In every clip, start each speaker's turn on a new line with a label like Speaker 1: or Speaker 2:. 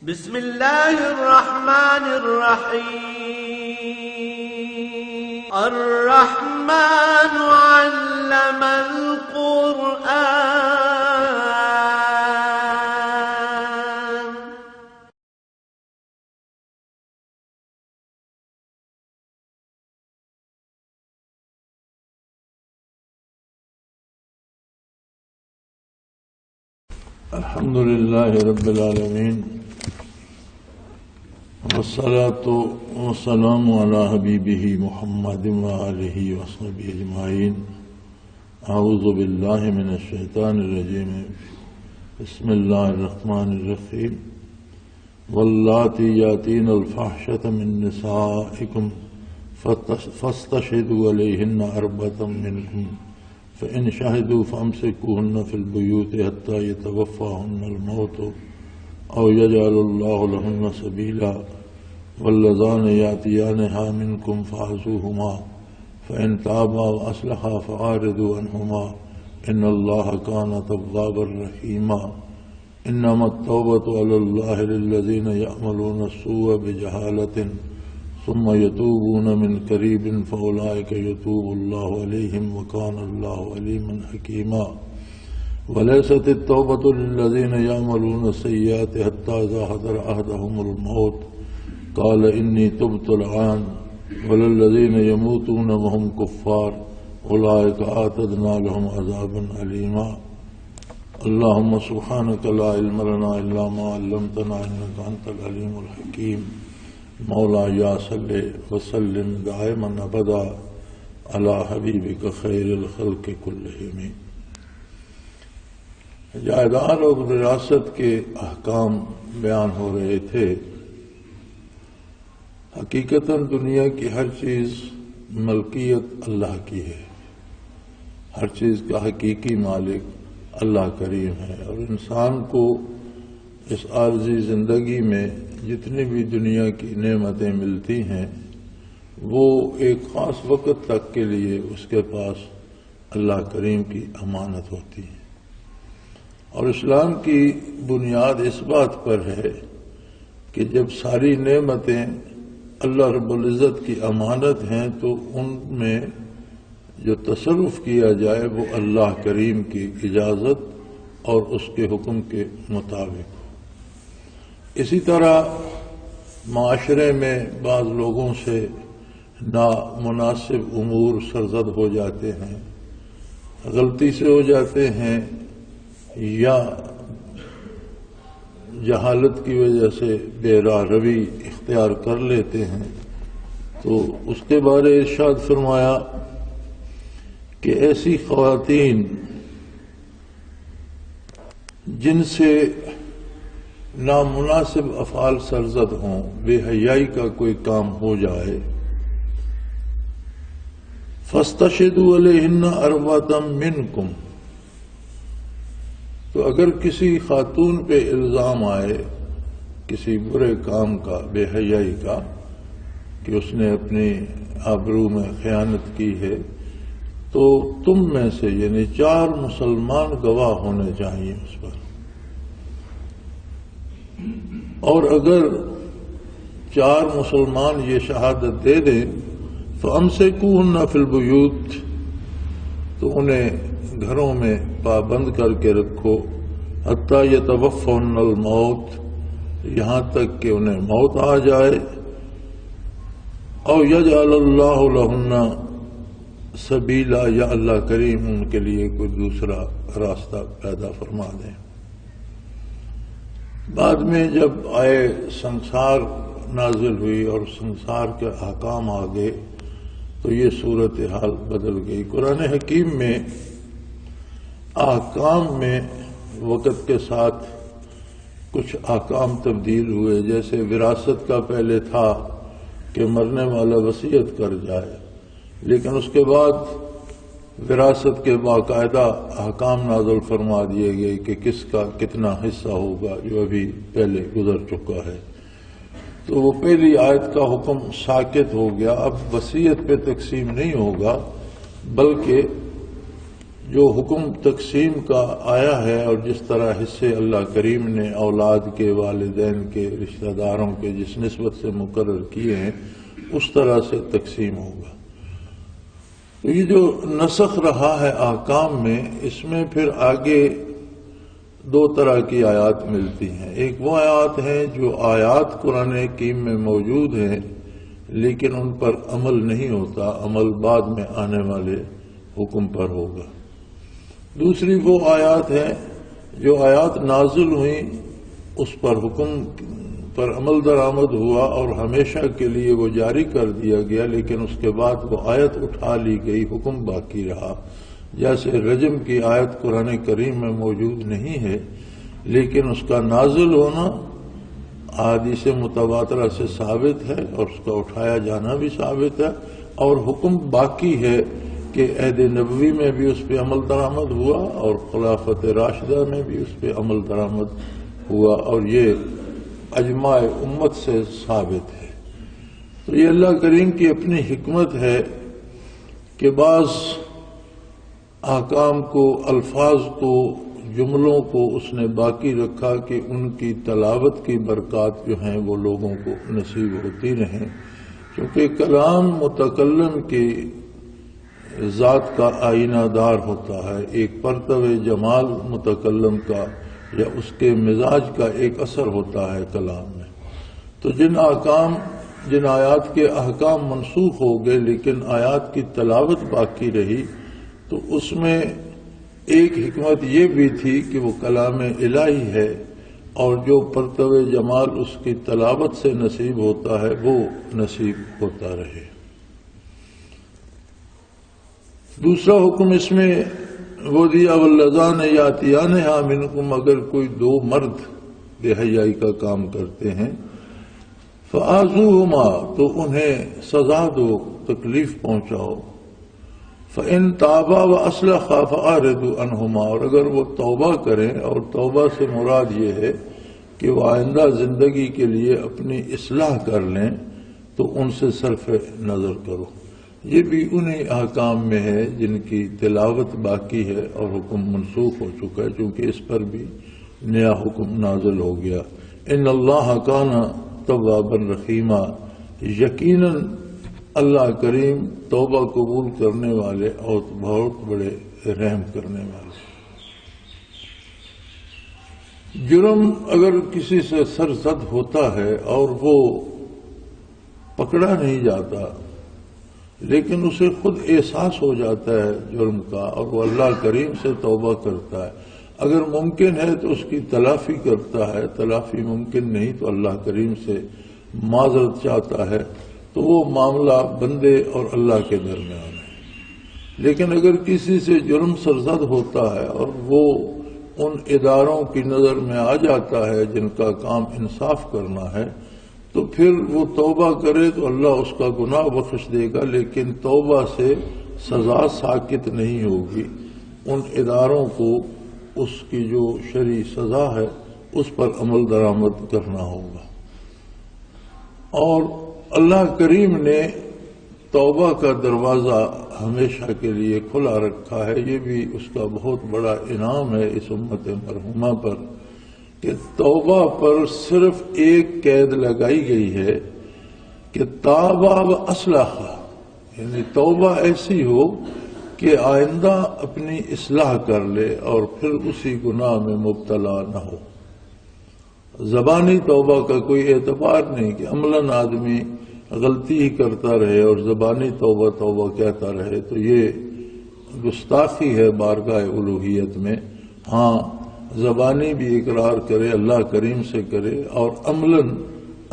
Speaker 1: بسم الله الرحمن الرحيم. الرحمن علم القرآن.
Speaker 2: الحمد لله رب العالمين، والصلاة والسلام على حبيبه محمد وآله وصحبه أجمعين. أعوذ بالله من الشيطان الرجيم. بسم الله الرحمن الرحيم. واللاتي يأتين الفحشة من نسائكم فاستشهدوا عليهن أربعة منكم فإن شهدوا فأمسكوهن في البيوت حتى يتوفاهن الموت أو يجعل الله لهن سبيلا. واللذان يأتيانها منكم فاعذوهما فإن تابا وأصلحا فأعرضوا عنهما إن الله كان توابا رحيما. إنما التوبة على الله للذين يعملون السوء بجهالة ثم يتوبون من قريب فأولئك يتوب الله عليهم وكان الله عليما حكيما. وليست التوبة للذين يعملون السيئات حتى إذا حضر أحدهم الموت قال إني تبت الآن. وللذين يموتون وهم كفار أولئك أعتدنا لهم عذابا أليما. اللهم سبحانك لا علم لنا إلا ما علمتنا إنك أنت العليم الحكيم. مولا یا صلی وسلم دائما ابدا علی حبیبک خیر الخلق کلہم. جائیداد اور وراثت کے احکام بیان ہو رہے تھے. حقیقتاً دنیا کی ہر چیز ملکیت اللہ کی ہے. ہر چیز کا حقیقی مالک اللہ کریم ہے، اور انسان کو اس عارضی زندگی میں جتنی بھی دنیا کی نعمتیں ملتی ہیں وہ ایک خاص وقت تک کے لیے اس کے پاس اللہ کریم کی امانت ہوتی ہے. اور اسلام کی بنیاد اس بات پر ہے کہ جب ساری نعمتیں اللہ رب العزت کی امانت ہیں تو ان میں جو تصرف کیا جائے وہ اللہ کریم کی اجازت اور اس کے حکم کے مطابق. اسی طرح معاشرے میں بعض لوگوں سے نامناسب امور سرزد ہو جاتے ہیں، غلطی سے ہو جاتے ہیں یا جہالت کی وجہ سے بے راہ روی اختیار کر لیتے ہیں، تو اس کے بارے ارشاد فرمایا کہ ایسی خواتین جن سے نامناسب افعال سرزد ہوں، بے حیائی کا کوئی کام ہو جائے، فاستشہدوا علیہن اربعۃ منکم، تو اگر کسی خاتون پہ الزام آئے کسی برے کام کا، بے حیائی کا، کہ اس نے اپنی آبرو میں خیانت کی ہے، تو تم میں سے یعنی 4 مسلمان گواہ ہونے چاہیے اس پر. اور اگر 4 مسلمان یہ شہادت دے دیں فَأَمْسِكُوهُنَّ فِي الْبُيُوتِ، تو انہیں گھروں میں پابند کر کے رکھو، حَتَّى يَتَوَفَّهُنَّ الْمَوْتِ، یہاں تک کہ انہیں موت آ جائے، أَوْ يَجْعَلَ اللَّهُ لَهُنَّ سَبِيلًا، یا اللہ کریم ان کے لیے کوئی دوسرا راستہ پیدا فرما دیں. بعد میں جب آئے سنسار نازل ہوئی اور سنسار کے احکام آ گئے تو یہ صورتحال بدل گئی. قرآن حکیم میں احکام میں وقت کے ساتھ کچھ احکام تبدیل ہوئے. جیسے وراثت کا پہلے تھا کہ مرنے والا وصیت کر جائے، لیکن اس کے بعد وراثت کے باقاعدہ احکام نازل فرما دیے گئے کہ کس کا کتنا حصہ ہوگا، جو ابھی پہلے گزر چکا ہے. تو وہ پہلی آیت کا حکم ساکت ہو گیا. اب وصیت پہ تقسیم نہیں ہوگا، بلکہ جو حکم تقسیم کا آیا ہے اور جس طرح حصے اللہ کریم نے اولاد کے، والدین کے، رشتہ داروں کے جس نسبت سے مقرر کیے ہیں اس طرح سے تقسیم ہوگا۔ تو یہ جو نسخ رہا ہے احکام میں، اس میں پھر آگے دو طرح کی آیات ملتی ہیں۔ ایک وہ آیات ہیں جو آیات قرآن حکیم میں موجود ہیں لیکن ان پر عمل نہیں ہوتا، عمل بعد میں آنے والے حکم پر ہوگا۔ دوسری وہ آیات ہیں جو آیات نازل ہوئیں اس پر حکم پر عمل درآمد ہوا اور ہمیشہ کے لیے وہ جاری کر دیا گیا، لیکن اس کے بعد وہ آیت اٹھا لی گئی، حکم باقی رہا۔ جیسے رجم کی آیت قرآن کریم میں موجود نہیں ہے لیکن اس کا نازل ہونا احادیث متواترہ سے ثابت ہے اور اس کا اٹھایا جانا بھی ثابت ہے، اور حکم باقی ہے کہ عہد نبوی میں بھی اس پہ عمل درآمد ہوا اور خلافت راشدہ میں بھی اس پہ عمل درآمد ہوا، اور یہ اجماع امت سے ثابت ہے۔ تو یہ اللہ کریم کی اپنی حکمت ہے کہ بعض احکام کو، الفاظ کو، جملوں کو اس نے باقی رکھا کہ ان کی تلاوت کی برکات جو ہیں وہ لوگوں کو نصیب ہوتی رہیں، کیونکہ کلام متکلم کی ذات کا آئینہ دار ہوتا ہے، ایک پرتو جمال متکلم کا یا اس کے مزاج کا ایک اثر ہوتا ہے کلام میں۔ تو جن آیات کے احکام منسوخ ہو گئے لیکن آیات کی تلاوت باقی رہی، تو اس میں ایک حکمت یہ بھی تھی کہ وہ کلام الہی ہے اور جو پرتو جمال اس کی تلاوت سے نصیب ہوتا ہے وہ نصیب ہوتا رہے۔ دوسرا حکم اس میں وہ دیا واللذان یاتیانہا منکم، اگر کوئی دو مرد بے حیائی کا کام کرتے ہیں، فآذوہما، تو انہیں سزا دو، تکلیف پہنچاؤ، فإن تابا وأصلحا فأعرضوا عنہما، اور اگر وہ توبہ کریں، اور توبہ سے مراد یہ ہے کہ وہ آئندہ زندگی کے لیے اپنی اصلاح کر لیں، تو ان سے صرف نظر کرو۔ یہ بھی انہی احکام میں ہے جن کی تلاوت باقی ہے اور حکم منسوخ ہو چکا ہے، چونکہ اس پر بھی نیا حکم نازل ہو گیا۔ ان اللہ کان توابا رحیما، یقیناً اللہ کریم توبہ قبول کرنے والے اور بہت بڑے رحم کرنے والے۔ جرم اگر کسی سے سرزد ہوتا ہے اور وہ پکڑا نہیں جاتا لیکن اسے خود احساس ہو جاتا ہے جرم کا اور وہ اللہ کریم سے توبہ کرتا ہے، اگر ممکن ہے تو اس کی تلافی کرتا ہے، تلافی ممکن نہیں تو اللہ کریم سے معذرت چاہتا ہے، تو وہ معاملہ بندے اور اللہ کے درمیان ہے۔ لیکن اگر کسی سے جرم سرزد ہوتا ہے اور وہ ان اداروں کی نظر میں آ جاتا ہے جن کا کام انصاف کرنا ہے، تو پھر وہ توبہ کرے تو اللہ اس کا گناہ بخش دے گا، لیکن توبہ سے سزا ساکت نہیں ہوگی، ان اداروں کو اس کی جو شرعی سزا ہے اس پر عمل درآمد کرنا ہوگا۔ اور اللہ کریم نے توبہ کا دروازہ ہمیشہ کے لیے کھلا رکھا ہے، یہ بھی اس کا بہت بڑا انعام ہے اس امت مرحومہ پر کہ توبہ پر صرف ایک قید لگائی گئی ہے کہ تابا و اصلحا، یعنی توبہ ایسی ہو کہ آئندہ اپنی اصلاح کر لے اور پھر اسی گناہ میں مبتلا نہ ہو۔ زبانی توبہ کا کوئی اعتبار نہیں کہ عملاً آدمی غلطی ہی کرتا رہے اور زبانی توبہ توبہ کہتا رہے، تو یہ گستاخی ہے بارگاہ الوہیت میں۔ ہاں، زبانی بھی اقرار کرے، اللہ کریم سے کرے، اور عملاً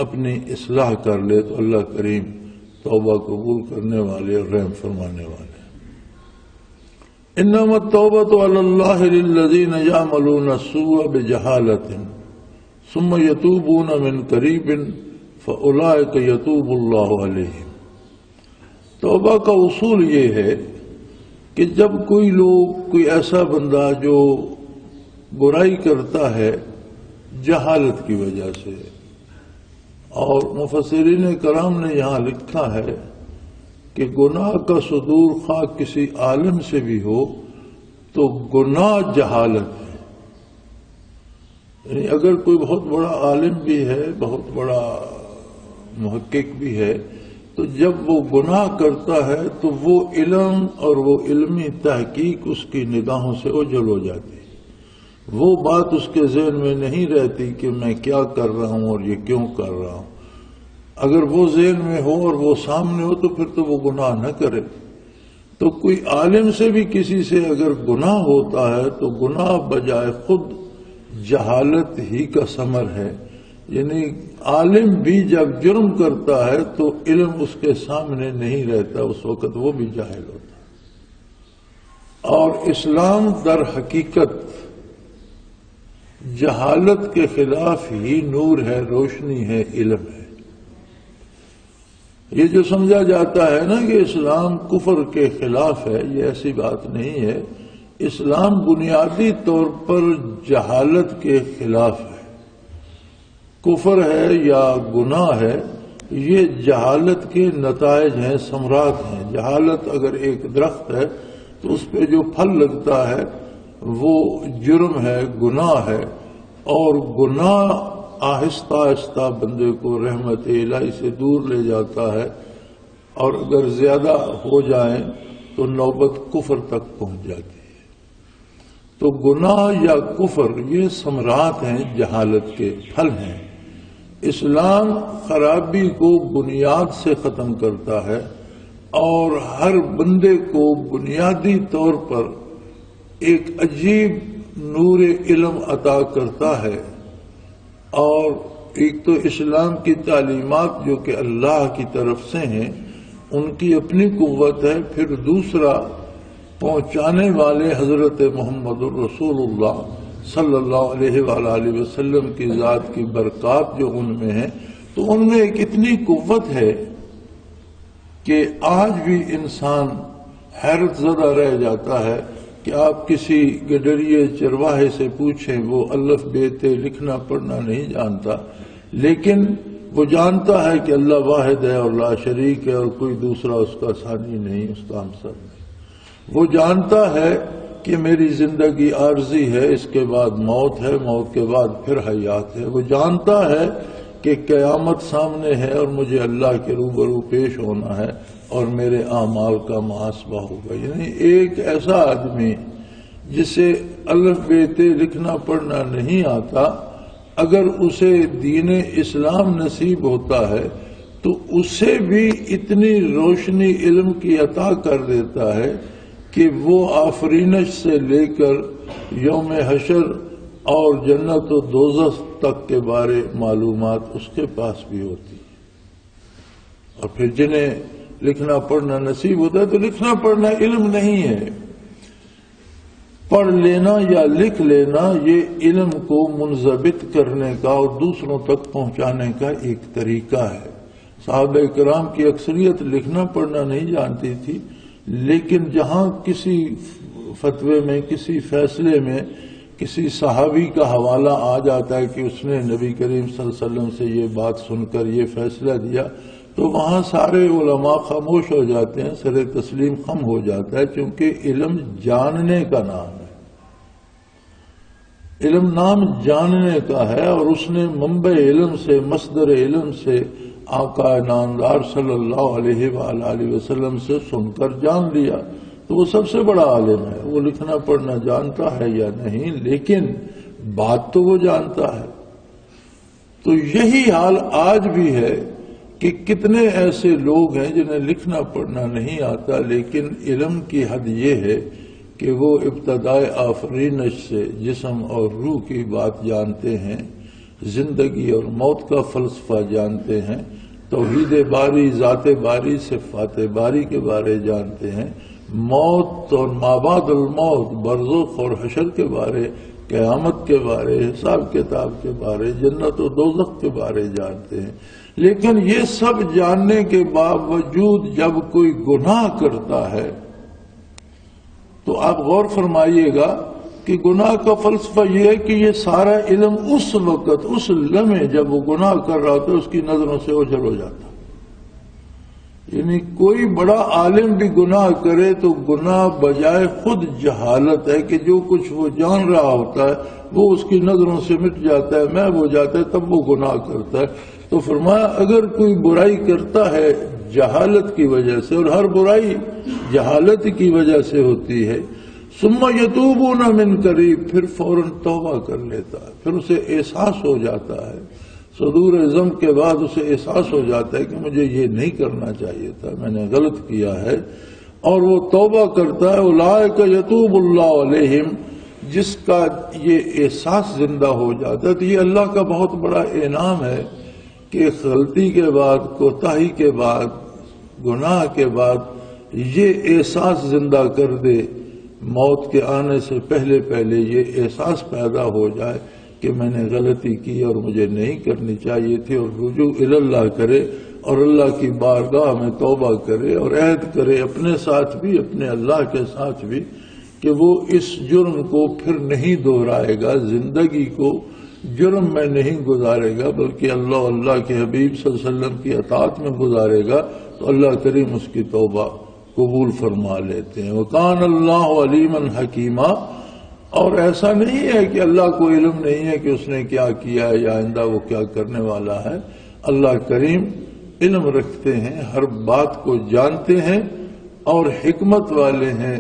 Speaker 2: اپنی اصلاح کر لے تو اللہ کریم توبہ قبول کرنے والے اور رحم فرمانے والے۔ انما التوبۃ علی اللہ للذین یعملون السوء بجہالۃ ثم یتوبون من قریب فاولئک یتوب اللہ علیہم۔ توبہ کا اصول یہ ہے کہ جب کوئی ایسا بندہ جو برائی کرتا ہے جہالت کی وجہ سے، اور مفسرین کرام نے یہاں لکھا ہے کہ گناہ کا صدور خواہ کسی عالم سے بھی ہو، تو گناہ جہالت ہے. یعنی اگر کوئی بہت بڑا عالم بھی ہے، بہت بڑا محقق بھی ہے، تو جب وہ گناہ کرتا ہے تو وہ علم اور وہ علمی تحقیق اس کی نگاہوں سے اوجھل ہو جاتی ہے. وہ بات اس کے ذہن میں نہیں رہتی کہ میں کیا کر رہا ہوں اور یہ کیوں کر رہا ہوں. اگر وہ ذہن میں ہو اور وہ سامنے ہو تو پھر تو وہ گناہ نہ کرے. تو کوئی عالم سے بھی کسی سے اگر گناہ ہوتا ہے تو گناہ بجائے خود جہالت ہی کا ثمر ہے. یعنی عالم بھی جب جرم کرتا ہے تو علم اس کے سامنے نہیں رہتا، اس وقت وہ بھی جاہل ہوتا ہے. اور اسلام در حقیقت جہالت کے خلاف ہی نور ہے، روشنی ہے، علم ہے. یہ جو سمجھا جاتا ہے نا کہ اسلام کفر کے خلاف ہے، یہ ایسی بات نہیں ہے. اسلام بنیادی طور پر جہالت کے خلاف ہے. کفر ہے یا گناہ ہے، یہ جہالت کے نتائج ہیں، ثمرات ہیں. جہالت اگر ایک درخت ہے تو اس پہ جو پھل لگتا ہے وہ جرم ہے، گناہ ہے. اور گناہ آہستہ آہستہ بندے کو رحمت الہی سے دور لے جاتا ہے، اور اگر زیادہ ہو جائیں تو نوبت کفر تک پہنچ جاتی ہے. تو گناہ یا کفر یہ ثمرات ہیں، جہالت کے پھل ہیں. اسلام خرابی کو بنیاد سے ختم کرتا ہے اور ہر بندے کو بنیادی طور پر ایک عجیب نور علم عطا کرتا ہے. اور ایک تو اسلام کی تعلیمات جو کہ اللہ کی طرف سے ہیں ان کی اپنی قوت ہے، پھر دوسرا پہنچانے والے حضرت محمد الرسول اللہ صلی اللہ علیہ وآلہ وسلم کی ذات کی برکات جو ان میں ہیں، تو ان میں ایک اتنی قوت ہے کہ آج بھی انسان حیرت زدہ رہ جاتا ہے کہ آپ کسی گڈریے چرواہے سے پوچھیں، وہ الف بے تے لکھنا پڑھنا نہیں جانتا، لیکن وہ جانتا ہے کہ اللہ واحد ہے اور لا شریک ہے اور کوئی دوسرا اس کا ثانی نہیں، اس کا ہمسر نہیں. وہ جانتا ہے کہ میری زندگی عارضی ہے، اس کے بعد موت ہے، موت کے بعد پھر حیات ہے. وہ جانتا ہے کہ قیامت سامنے ہے اور مجھے اللہ کے روبرو پیش ہونا ہے اور میرے اعمال کا محاسبہ ہوگا. یعنی ایک ایسا آدمی جسے الف بے تے لکھنا پڑھنا نہیں آتا، اگر اسے دین اسلام نصیب ہوتا ہے تو اسے بھی اتنی روشنی علم کی عطا کر دیتا ہے کہ وہ آفرینش سے لے کر یوم حشر اور جنت و دوزخ تک کے بارے معلومات اس کے پاس بھی ہوتی ہے. اور پھر جنہیں لکھنا پڑھنا نصیب ہوتا ہے تو لکھنا پڑھنا علم نہیں ہے. پڑھ لینا یا لکھ لینا یہ علم کو منضبط کرنے کا اور دوسروں تک پہنچانے کا ایک طریقہ ہے. صحابہ کرام کی اکثریت لکھنا پڑھنا نہیں جانتی تھی، لیکن جہاں کسی فتوے میں، کسی فیصلے میں کسی صحابی کا حوالہ آ جاتا ہے کہ اس نے نبی کریم صلی اللہ علیہ وسلم سے یہ بات سن کر یہ فیصلہ دیا، تو وہاں سارے علماء خاموش ہو جاتے ہیں، سر تسلیم خم ہو جاتا ہے، کیونکہ علم جاننے کا نام ہے. علم نام جاننے کا ہے، اور اس نے منبع علم سے، مصدر علم سے آقا نامدار صلی اللہ علیہ وآلہ وسلم سے سن کر جان لیا، تو وہ سب سے بڑا عالم ہے. وہ لکھنا پڑھنا جانتا ہے یا نہیں، لیکن بات تو وہ جانتا ہے. تو یہی حال آج بھی ہے کہ کتنے ایسے لوگ ہیں جنہیں لکھنا پڑھنا نہیں آتا، لیکن علم کی حد یہ ہے کہ وہ ابتدائے آفرینش سے جسم اور روح کی بات جانتے ہیں، زندگی اور موت کا فلسفہ جانتے ہیں، توحید باری، ذات باری، صفات باری کے بارے جانتے ہیں، موت اور ما بعد الموت، برزخ اور حشر کے بارے، قیامت کے بارے، حساب کتاب کے بارے، جنت و دوزخ کے بارے جانتے ہیں. لیکن یہ سب جاننے کے باوجود جب کوئی گناہ کرتا ہے تو آپ غور فرمائیے گا کہ گناہ کا فلسفہ یہ ہے کہ یہ سارا علم اس وقت، اس لمحے جب وہ گناہ کر رہا ہوتا ہے، اس کی نظروں سے اوجھل ہو جاتا. یعنی کوئی بڑا عالم بھی گناہ کرے تو گناہ بجائے خود جہالت ہے کہ جو کچھ وہ جان رہا ہوتا ہے وہ اس کی نظروں سے مٹ جاتا ہے، محو ہو جاتا ہے، تب وہ گناہ کرتا ہے۔ تو فرمایا اگر کوئی برائی کرتا ہے جہالت کی وجہ سے، اور ہر برائی جہالت کی وجہ سے ہوتی ہے، ثم یتوبون من قریب، پھر فوراً توبہ کر لیتا ہے، پھر اسے احساس ہو جاتا ہے، صدور ضم کے بعد اسے احساس ہو جاتا ہے کہ مجھے یہ نہیں کرنا چاہیے تھا، میں نے غلط کیا ہے، اور وہ توبہ کرتا ہے، اولئک یتوب اللہ علیہم، جس کا یہ احساس زندہ ہو جاتا ہے۔ تو یہ اللہ کا بہت بڑا انعام ہے کہ غلطی کے بعد، کوتاہی کے بعد، گناہ کے بعد یہ احساس زندہ کر دے، موت کے آنے سے پہلے پہلے یہ احساس پیدا ہو جائے کہ میں نے غلطی کی اور مجھے نہیں کرنی چاہیے تھی، اور رجوع اللہ کرے اور اللہ کی بارگاہ میں توبہ کرے اور عہد کرے اپنے ساتھ بھی، اپنے اللہ کے ساتھ بھی، کہ وہ اس جرم کو پھر نہیں دہرائے گا، زندگی کو جرم میں نہیں گزارے گا، بلکہ اللہ کے حبیب صلی اللہ علیہ وسلم کی اطاعت میں گزارے گا، تو اللہ کریم اس کی توبہ قبول فرما لیتے ہیں۔ وَقَانَ اللَّهُ عَلِيمًا حَكِيمًا، اور ایسا نہیں ہے کہ اللہ کو علم نہیں ہے کہ اس نے کیا کیا ہے یا آئندہ وہ کیا کرنے والا ہے۔ اللہ کریم علم رکھتے ہیں، ہر بات کو جانتے ہیں اور حکمت والے ہیں،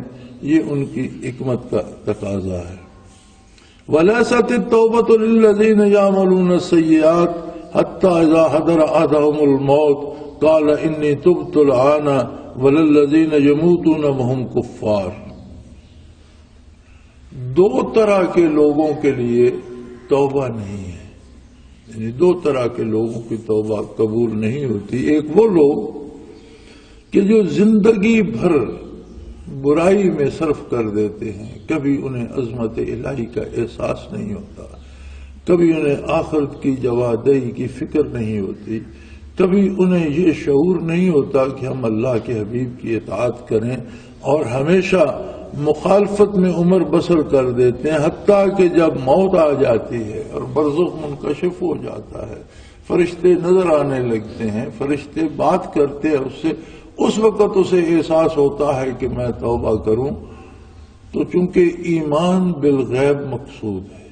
Speaker 2: یہ ان کی حکمت کا تقاضا ہے۔ وَلَيْسَتِ التَّوْبَةُ لِلَّذِينَ يَعْمَلُونَ السَّيِّئَاتِ حَتَّى إِذَا حَضَرَ أَحَدَهُمُ الْمَوْتُ قَالَ إِنِّي تُبْتُ الْآنَ وَلِلَّذِينَ يَمُوتُونَ وَهُمْ كُفَّارٌ۔ دو طرح کے لوگوں کے لیے توبہ نہیں ہے، یعنی دو طرح کے لوگوں کی توبہ قبول نہیں ہوتی۔ ایک وہ لوگ کہ جو زندگی بھر برائی میں صرف کر دیتے ہیں، کبھی انہیں عظمت الہی کا احساس نہیں ہوتا، کبھی انہیں آخرت کی جوادہی کی فکر نہیں ہوتی، کبھی انہیں یہ شعور نہیں ہوتا کہ ہم اللہ کے حبیب کی اطاعت کریں، اور ہمیشہ مخالفت میں عمر بسر کر دیتے ہیں، حتیٰ کہ جب موت آ جاتی ہے اور برزخ منکشف ہو جاتا ہے، فرشتے نظر آنے لگتے ہیں، فرشتے بات کرتے ہیں اس سے، اس وقت اسے احساس ہوتا ہے کہ میں توبہ کروں۔ تو چونکہ ایمان بالغیب مقصود ہے،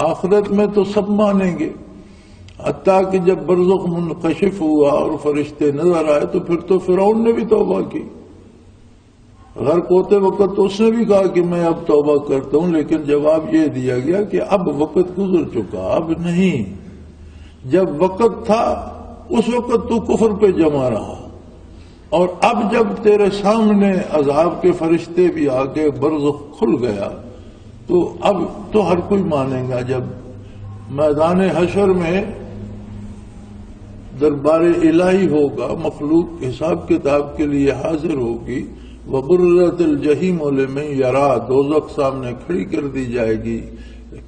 Speaker 2: آخرت میں تو سب مانیں گے، حتیٰ کہ جب برزخ منکشف ہوا اور فرشتے نظر آئے تو پھر تو فرعون نے بھی توبہ کی، غرق ہوتے وقت تو اس نے بھی کہا کہ میں اب توبہ کرتا ہوں، لیکن جواب یہ دیا گیا کہ اب وقت گزر چکا، اب نہیں، جب وقت تھا اس وقت تو کفر پہ جمع رہا، اور اب جب تیرے سامنے عذاب کے فرشتے بھی آ کے برزخ کھل گیا تو اب تو ہر کوئی مانے گا۔ جب میدان حشر میں دربار الہی ہوگا، مخلوق حساب کتاب کے لیے حاضر ہوگی، وَبُرِّزَتِ الْجَحِيمُ لِمَن يَرَىٰ، دوزخ سامنے کھڑی کر دی جائے گی،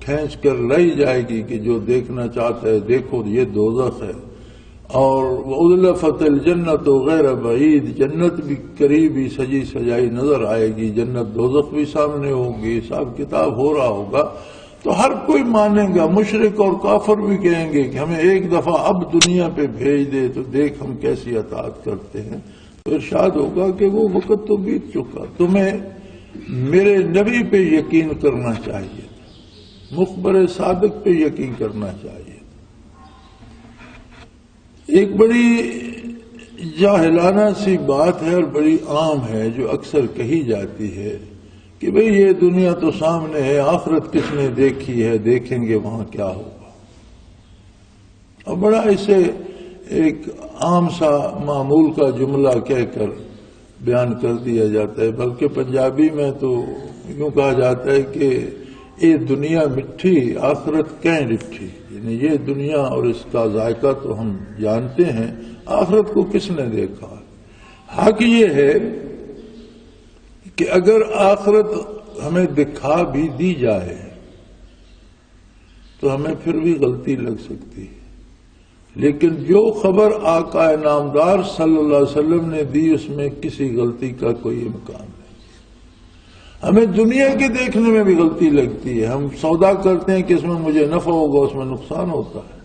Speaker 2: کھینچ کر لائی جائے گی کہ جو دیکھنا چاہتا ہے دیکھو، یہ دوزخ ہے۔ اور وَأُزْلِفَتِ الْجَنَّةُ غَيْرَ بَعِيدٍ، جنت بھی قریبی سجی سجائی نظر آئے گی، جنت دوزخ بھی سامنے ہوگی، حساب کتاب ہو رہا ہوگا، تو ہر کوئی مانے گا، مشرک اور کافر بھی کہیں گے کہ ہمیں ایک دفعہ اب دنیا پہ بھیج دے تو دیکھ ہم کیسی اطاعت کرتے ہیں۔ تو ارشاد ہوگا کہ وہ وقت تو بیت چکا، تمہیں میرے نبی پہ یقین کرنا چاہیے، مخبر صادق پہ یقین کرنا چاہیے۔ ایک بڑی جاہلانہ سی بات ہے اور بڑی عام ہے جو اکثر کہی جاتی ہے کہ بھئی یہ دنیا تو سامنے ہے، آخرت کس نے دیکھی ہے، دیکھیں گے وہاں کیا ہوگا، اور بڑا اسے ایک عام سا معمول کا جملہ کہہ کر بیان کر دیا جاتا ہے، بلکہ پنجابی میں تو یوں کہا جاتا ہے کہ یہ دنیا مٹھی آخرت کہیں ڈٹھی، یعنی یہ دنیا اور اس کا ذائقہ تو ہم جانتے ہیں، آخرت کو کس نے دیکھا۔ حق یہ ہے کہ اگر آخرت ہمیں دکھا بھی دی جائے تو ہمیں پھر بھی غلطی لگ سکتی ہے، لیکن جو خبر آقا نامدار صلی اللہ علیہ وسلم نے دی اس میں کسی غلطی کا کوئی امکان نہیں۔ ہمیں دنیا کے دیکھنے میں بھی غلطی لگتی ہے، ہم سودا کرتے ہیں کہ اس میں مجھے نفع ہوگا، اس میں نقصان ہوتا ہے،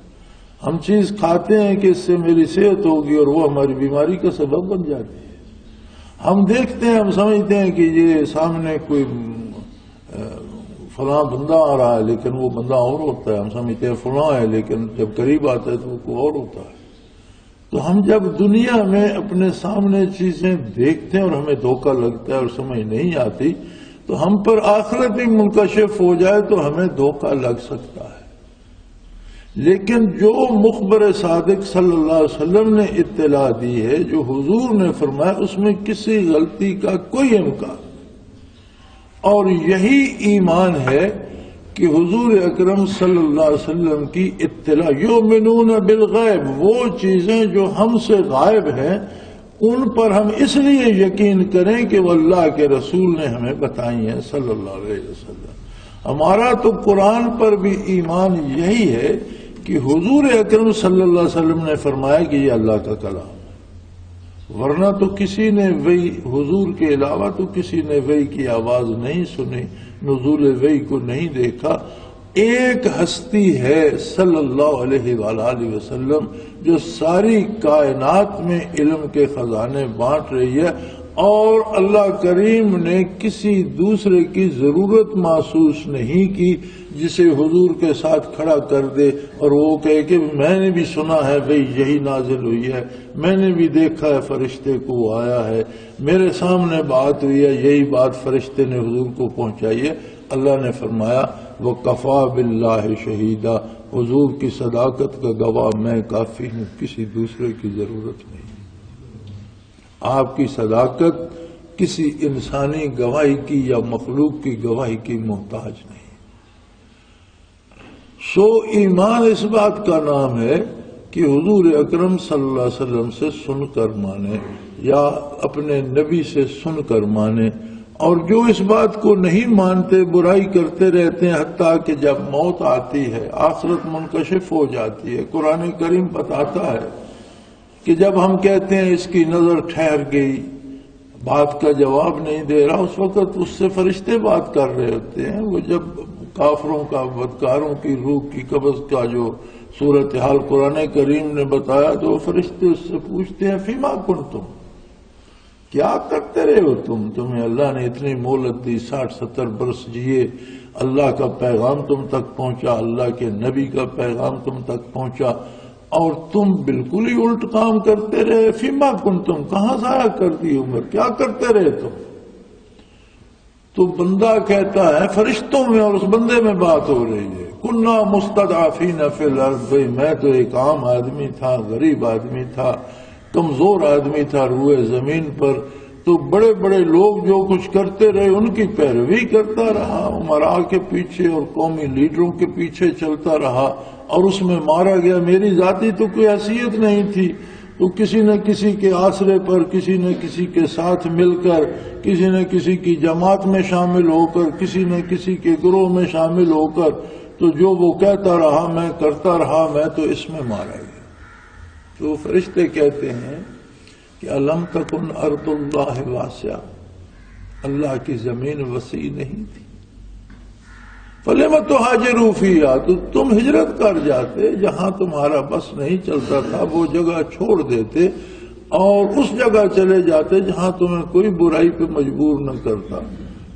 Speaker 2: ہم چیز کھاتے ہیں کہ اس سے میری صحت ہوگی اور وہ ہماری بیماری کا سبب بن جاتی ہے. ہم دیکھتے ہیں، ہم سمجھتے ہیں کہ یہ سامنے کوئی فلاں بندہ آ رہا ہے لیکن وہ بندہ اور ہوتا ہے. ہم سمجھتے ہیں فلاں ہے لیکن جب قریب آتا ہے تو وہ کوئی اور ہوتا ہے. تو ہم جب دنیا میں اپنے سامنے چیزیں دیکھتے ہیں اور ہمیں دھوکہ لگتا ہے اور سمجھ نہیں آتی، تو ہم پر آخرت بھی منکشف ہو جائے تو ہمیں دھوکہ لگ سکتا ہے. لیکن جو مخبر صادق صلی اللہ علیہ وسلم نے اطلاع دی ہے، جو حضور نے فرمایا، اس میں کسی غلطی کا کوئی امکان نہیں. اور یہی ایمان ہے کہ حضور اکرم صلی اللہ علیہ وسلم کی اطلاع، یؤمنون بالغیب، وہ چیزیں جو ہم سے غائب ہیں ان پر ہم اس لیے یقین کریں کہ وہ اللہ کے رسول نے ہمیں بتائی ہیں صلی اللہ علیہ وسلم. ہمارا تو قرآن پر بھی ایمان یہی ہے کہ حضور اکرم صلی اللہ علیہ وسلم نے فرمایا کہ یہ اللہ کا کلام ہے، ورنہ تو کسی نے وحی، حضور کے علاوہ تو کسی نے وحی کی آواز نہیں سنی، نزول وحی کو نہیں دیکھا. ایک ہستی ہے صلی اللہ علیہ وآلہ وسلم جو ساری کائنات میں علم کے خزانے بانٹ رہی ہے، اور اللہ کریم نے کسی دوسرے کی ضرورت محسوس نہیں کی جسے حضور کے ساتھ کھڑا کر دے اور وہ کہے کہ میں نے بھی سنا ہے بھئی یہی نازل ہوئی ہے، میں نے بھی دیکھا ہے فرشتے کو آیا ہے، میرے سامنے بات ہوئی ہے، یہی بات فرشتے نے حضور کو پہنچائی ہے. اللہ نے فرمایا وَكَفَى بِاللَّهِ شَهِيدًا، حضور کی صداقت کا گواہ میں کافی ہوں، کسی دوسرے کی ضرورت نہیں. آپ کی صداقت کسی انسانی گواہی کی یا مخلوق کی گواہی کی محتاج نہیں. سو ایمان اس بات کا نام ہے کہ حضور اکرم صلی اللہ علیہ وسلم سے سن کر مانے یا اپنے نبی سے سن کر مانے، اور جو اس بات کو نہیں مانتے برائی کرتے رہتے ہیں حتیٰ کہ جب موت آتی ہے آخرت منکشف ہو جاتی ہے. قرآن کریم بتاتا ہے کہ جب ہم کہتے ہیں اس کی نظر ٹھہر گئی، بات کا جواب نہیں دے رہا، اس وقت اس سے فرشتے بات کر رہے ہوتے ہیں. وہ جب کافروں کا، بدکاروں کی روح کی قبض کا جو صورتحال قرآن کریم نے بتایا تو فرشتے اس سے پوچھتے ہیں فیما کنتم، کیا کرتے رہے ہو تمہیں اللہ نے اتنی مہلت دی، 60-70 برس جیے، اللہ کا پیغام تم تک پہنچا، اللہ کے نبی کا پیغام تم تک پہنچا، اور تم بالکل ہی الٹ کام کرتے رہے. فیما کنتم، کہاں ضائع کر دی عمر، کیا کرتے رہے تم؟ تو بندہ کہتا ہے فرشتوں میں اور اس بندے میں بات ہو رہی ہے. کنا مستضعفین فی الارض، بھئی میں تو ایک عام آدمی تھا، غریب آدمی تھا، کمزور آدمی تھا روئے زمین پر، تو بڑے بڑے لوگ جو کچھ کرتے رہے ان کی پیروی کرتا رہا، امراء کے پیچھے اور قومی لیڈروں کے پیچھے چلتا رہا اور اس میں مارا گیا. میری ذاتی تو کوئی حیثیت نہیں تھی، تو کسی نہ کسی کے آسرے پر، کسی نہ کسی کے ساتھ مل کر، کسی نہ کسی کی جماعت میں شامل ہو کر، کسی نہ کسی کے گروہ میں شامل ہو کر، تو جو وہ کہتا رہا میں کرتا رہا، میں تو اس میں مارا گیا. تو فرشتے کہتے ہیں کہ الم تکن ارض اللہ واسعہ، اللہ کی زمین وسیع نہیں تھی، فلم تہاجروا فیہا، تو تم ہجرت کر جاتے، جہاں تمہارا بس نہیں چلتا تھا وہ جگہ چھوڑ دیتے اور اس جگہ چلے جاتے جہاں تمہیں کوئی برائی پہ مجبور نہ کرتا،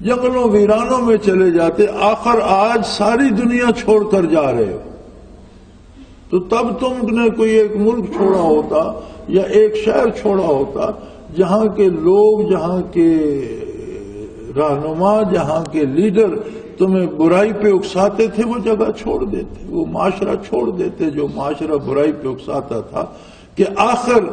Speaker 2: جنگلوں ویرانوں میں چلے جاتے. آخر آج ساری دنیا چھوڑ کر جا رہے ہو، تو تب تم نے کوئی ایک ملک چھوڑا ہوتا یا ایک شہر چھوڑا ہوتا جہاں کے لوگ، جہاں کے رہنما، جہاں کے لیڈر تمہیں برائی پہ اکساتے تھے، وہ جگہ چھوڑ دیتے، وہ معاشرہ چھوڑ دیتے جو معاشرہ برائی پہ اکساتا تھا. کہ آخر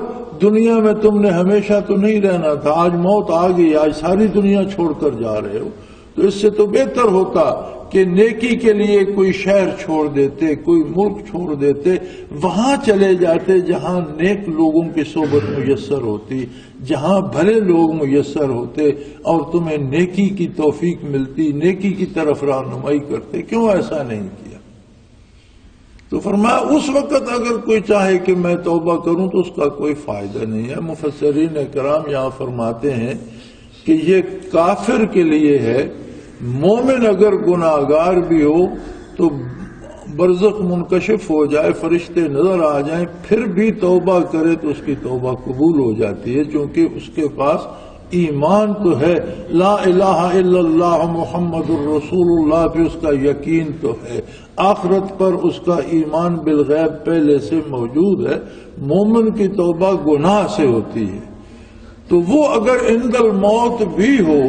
Speaker 2: دنیا میں تم نے ہمیشہ تو نہیں رہنا تھا، آج موت آ گئی، آج ساری دنیا چھوڑ کر جا رہے ہو، تو اس سے تو بہتر ہوتا کہ نیکی کے لیے کوئی شہر چھوڑ دیتے، کوئی ملک چھوڑ دیتے، وہاں چلے جاتے جہاں نیک لوگوں کی صحبت میسر ہوتی، جہاں بھلے لوگ میسر ہوتے اور تمہیں نیکی کی توفیق ملتی، نیکی کی طرف رہنمائی کرتے. کیوں ایسا نہیں کیا؟ تو فرمایا اس وقت اگر کوئی چاہے کہ میں توبہ کروں تو اس کا کوئی فائدہ نہیں ہے. مفسرین کرام یہاں فرماتے ہیں کہ یہ کافر کے لیے ہے. مومن اگر گناہگار بھی ہو تو برزخ منکشف ہو جائے، فرشتے نظر آ جائیں، پھر بھی توبہ کرے تو اس کی توبہ قبول ہو جاتی ہے، چونکہ اس کے پاس ایمان تو ہے، لا الہ الا اللہ محمد الرسول اللہ پہ اس کا یقین تو ہے، آخرت پر اس کا ایمان بالغیب پہلے سے موجود ہے۔ مومن کی توبہ گناہ سے ہوتی ہے، تو وہ اگر عند الموت بھی ہو،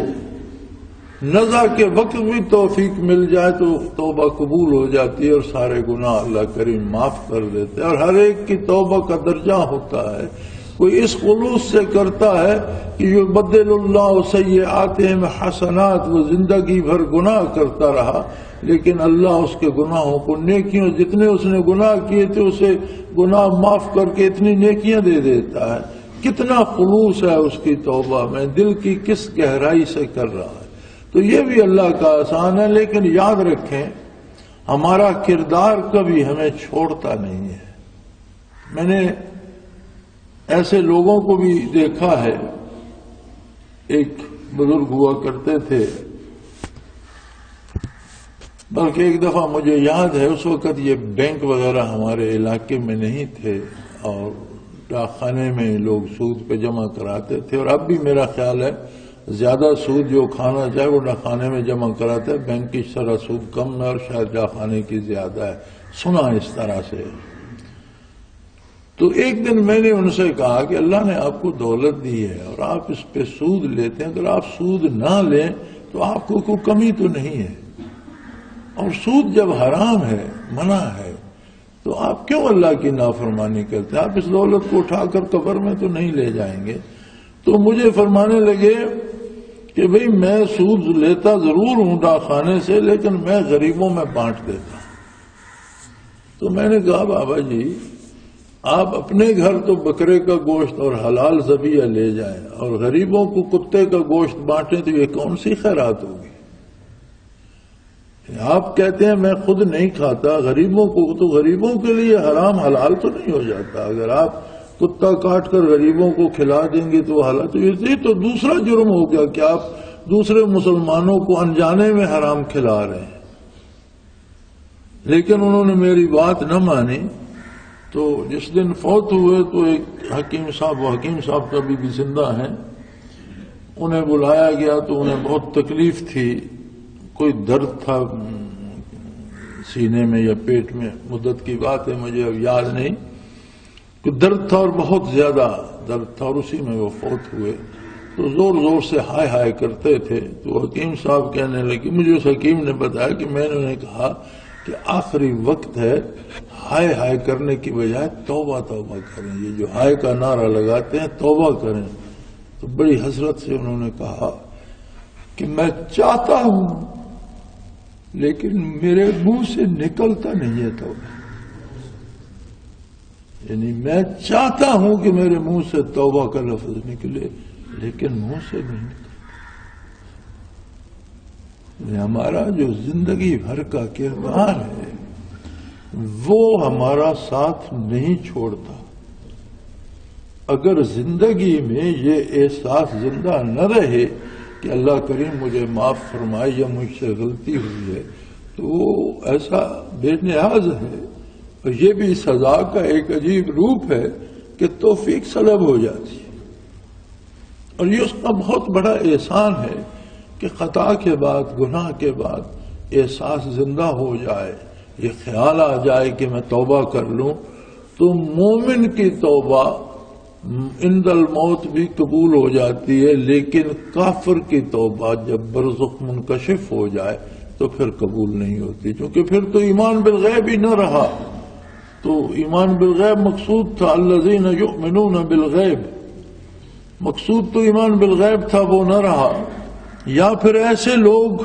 Speaker 2: نزع کے وقت بھی توفیق مل جائے تو توبہ قبول ہو جاتی ہے اور سارے گناہ اللہ کریم معاف کر دیتے ہیں۔ اور ہر ایک کی توبہ کا درجہ ہوتا ہے، کوئی اس خلوص سے کرتا ہے کہ یبدل اللہ سیئاتہم حسنات، وہ زندگی بھر گناہ کرتا رہا لیکن اللہ اس کے گناہوں کو نیکیوں، جتنے اس نے گناہ کیے تھے اسے گناہ معاف کر کے اتنی نیکیاں دے دیتا ہے۔ کتنا خلوص ہے اس کی توبہ میں، دل کی کس گہرائی سے کر رہا ہے۔ تو یہ بھی اللہ کا احسان ہے، لیکن یاد رکھیں ہمارا کردار کبھی ہمیں چھوڑتا نہیں ہے۔ میں نے ایسے لوگوں کو بھی دیکھا ہے، ایک بزرگ ہوا کرتے تھے، بلکہ ایک دفعہ مجھے یاد ہے اس وقت یہ بینک وغیرہ ہمارے علاقے میں نہیں تھے اور ڈاکخانے میں لوگ سود پہ جمع کراتے تھے، اور اب بھی میرا خیال ہے زیادہ سود جو کھانا چاہے وہ ڈاکخانے میں جمع کراتے ہیں، بینک کی شرح سود کم ہے اور شاید ڈاکخانے کی زیادہ ہے، سنا اس طرح سے۔ تو ایک دن میں نے ان سے کہا کہ اللہ نے آپ کو دولت دی ہے اور آپ اس پہ سود لیتے ہیں، اگر آپ سود نہ لیں تو آپ کو کوئی کمی تو نہیں ہے، اور سود جب حرام ہے، منع ہے، تو آپ کیوں اللہ کی نافرمانی کرتے ہیں؟ آپ اس دولت کو اٹھا کر قبر میں تو نہیں لے جائیں گے۔ تو مجھے فرمانے لگے کہ بھئی میں سود لیتا ضرور ہوں ڈاکخانے سے، لیکن میں غریبوں میں بانٹ دیتا ہوں۔ تو میں نے کہا بابا جی آپ اپنے گھر تو بکرے کا گوشت اور حلال ذبیحہ لے جائیں اور غریبوں کو کتے کا گوشت بانٹیں، تو یہ کون سی خیرات ہوگی؟ آپ کہتے ہیں میں خود نہیں کھاتا، غریبوں کو، تو غریبوں کے لیے حرام حلال تو نہیں ہو جاتا؟ اگر آپ کتا کاٹ کر غریبوں کو کھلا دیں گے تو حلال، تو یہ تو دوسرا جرم ہو گیا کہ آپ دوسرے مسلمانوں کو انجانے میں حرام کھلا رہے ہیں۔ لیکن انہوں نے میری بات نہ مانی، تو جس دن فوت ہوئے تو ایک حکیم صاحب، وہ حکیم صاحب تو ابھی بھی زندہ ہیں، انہیں بلایا گیا تو انہیں بہت تکلیف تھی، کوئی درد تھا سینے میں یا پیٹ میں، مدت کی بات ہے مجھے اب یاد نہیں، کہ درد تھا اور بہت زیادہ درد تھا، اور اسی میں وہ فوت ہوئے۔ تو زور زور سے ہائے ہائے کرتے تھے، تو حکیم صاحب کہنے لگے، مجھے اس حکیم نے بتایا کہ میں نے انہیں کہا کہ آخری وقت ہے، ہائے ہائے کرنے کی بجائے توبہ توبہ کریں، یہ جو ہائے کا نعرہ لگاتے ہیں توبہ کریں۔ تو بڑی حسرت سے انہوں نے کہا کہ میں چاہتا ہوں لیکن میرے منہ سے نکلتا نہیں ہے توبہ، یعنی میں چاہتا ہوں کہ میرے منہ سے توبہ کا لفظ نکلے لیکن منہ سے نہیں نکلتا۔ ہمارا جو زندگی بھر کا کردار ہے وہ ہمارا ساتھ نہیں چھوڑتا۔ اگر زندگی میں یہ احساس زندہ نہ رہے کہ اللہ کریم مجھے معاف فرمائے یا مجھ سے غلطی ہوئی ہے، تو وہ ایسا بے نیاز ہے، اور یہ بھی سزا کا ایک عجیب روپ ہے کہ توفیق سلب ہو جاتی ہے۔ اور یہ اس کا بہت بڑا احسان ہے کہ خطا کے بعد، گناہ کے بعد احساس زندہ ہو جائے، یہ خیال آ جائے کہ میں توبہ کر لوں، تو مومن کی توبہ عند الموت بھی قبول ہو جاتی ہے، لیکن کافر کی توبہ جب برزخ منکشف ہو جائے تو پھر قبول نہیں ہوتی، کیونکہ پھر تو ایمان بالغیب ہی نہ رہا۔ تو ایمان بالغیب مقصود تھا، الذین یؤمنون بالغیب، مقصود تو ایمان بالغیب تھا، وہ نہ رہا۔ یا پھر ایسے لوگ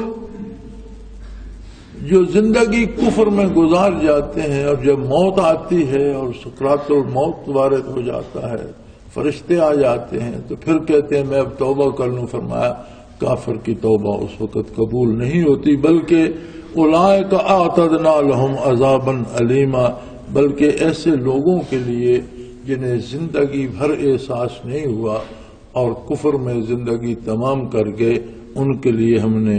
Speaker 2: جو زندگی کفر میں گزار جاتے ہیں، اور جب موت آتی ہے اور سکرات الموت وارد ہو جاتا ہے، فرشتے آ جاتے ہیں، تو پھر کہتے ہیں میں اب توبہ کر لوں۔ فرمایا کافر کی توبہ اس وقت قبول نہیں ہوتی، بلکہ اولئک اعتدنا لهم عذابا علیما، بلکہ ایسے لوگوں کے لیے جنہیں زندگی بھر احساس نہیں ہوا اور کفر میں زندگی تمام کر گئے، ان کے لیے ہم نے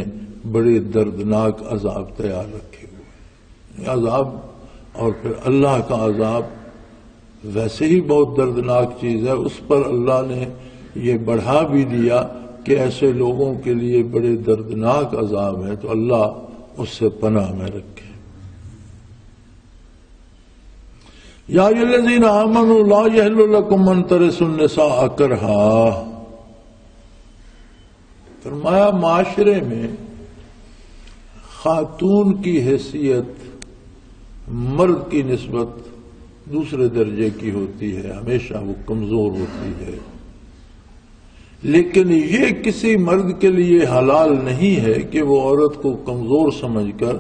Speaker 2: بڑے دردناک عذاب تیار رکھے ہوئے۔ عذاب اور پھر اللہ کا عذاب ویسے ہی بہت دردناک چیز ہے، اس پر اللہ نے یہ بڑھا بھی دیا کہ ایسے لوگوں کے لیے بڑے دردناک عذاب ہے، تو اللہ اس سے پناہ میں رکھے۔ یا ایھا الذین آمنوا لا یحل لکم ان ترثوا النساء کرہا، فرمایا معاشرے میں خاتون کی حیثیت مرد کی نسبت دوسرے درجے کی ہوتی ہے، ہمیشہ وہ کمزور ہوتی ہے، لیکن یہ کسی مرد کے لیے حلال نہیں ہے کہ وہ عورت کو کمزور سمجھ کر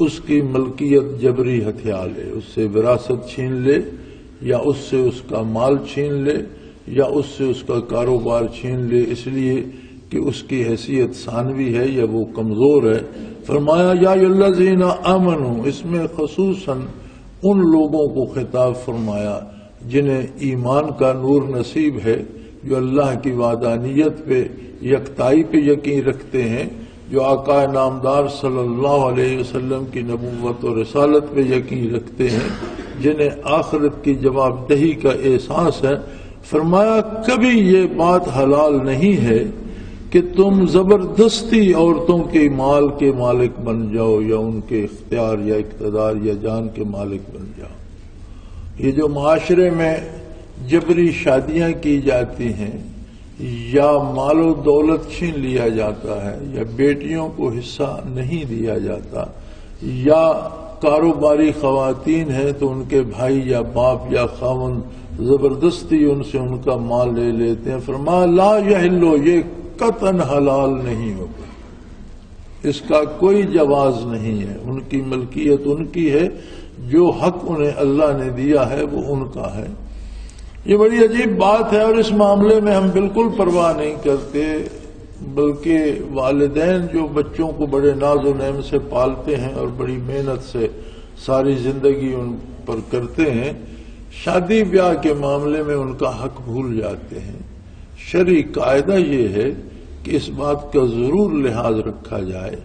Speaker 2: اس کی ملکیت جبری ہتھیا لے، اس سے وراثت چھین لے، یا اس سے اس کا مال چھین لے، یا اس سے اس کا کاروبار چھین لے، اس لیے کہ اس کی حیثیت ثانوی ہے یا وہ کمزور ہے۔ فرمایا یا ایھا الذین آمنوا، اس میں خصوصاً ان لوگوں کو خطاب فرمایا جنہیں ایمان کا نور نصیب ہے، جو اللہ کی وحدانیت پہ، یکتائی پہ یقین رکھتے ہیں، جو آقا نامدار صلی اللہ علیہ وسلم کی نبوت اور رسالت پہ یقین رکھتے ہیں، جنہیں آخرت کی جواب دہی کا احساس ہے۔ فرمایا کبھی یہ بات حلال نہیں ہے کہ تم زبردستی عورتوں کے مال کے مالک بن جاؤ، یا ان کے اختیار یا اقتدار یا جان کے مالک بن جاؤ۔ یہ جو معاشرے میں جبری شادیاں کی جاتی ہیں، یا مال و دولت چھین لیا جاتا ہے، یا بیٹیوں کو حصہ نہیں دیا جاتا، یا کاروباری خواتین ہیں تو ان کے بھائی یا باپ یا خاوند زبردستی ان سے ان کا مال لے لیتے ہیں، فرمایا لا یحل، یہ قطعاً حلال نہیں ہوگا، اس کا کوئی جواز نہیں ہے، ان کی ملکیت ان کی ہے، جو حق انہیں اللہ نے دیا ہے وہ ان کا ہے۔ یہ بڑی عجیب بات ہے، اور اس معاملے میں ہم بالکل پرواہ نہیں کرتے، بلکہ والدین جو بچوں کو بڑے ناز و نعم سے پالتے ہیں اور بڑی محنت سے ساری زندگی ان پر کرتے ہیں، شادی بیاہ کے معاملے میں ان کا حق بھول جاتے ہیں۔ شرعی قاعدہ یہ ہے کہ اس بات کا ضرور لحاظ رکھا جائے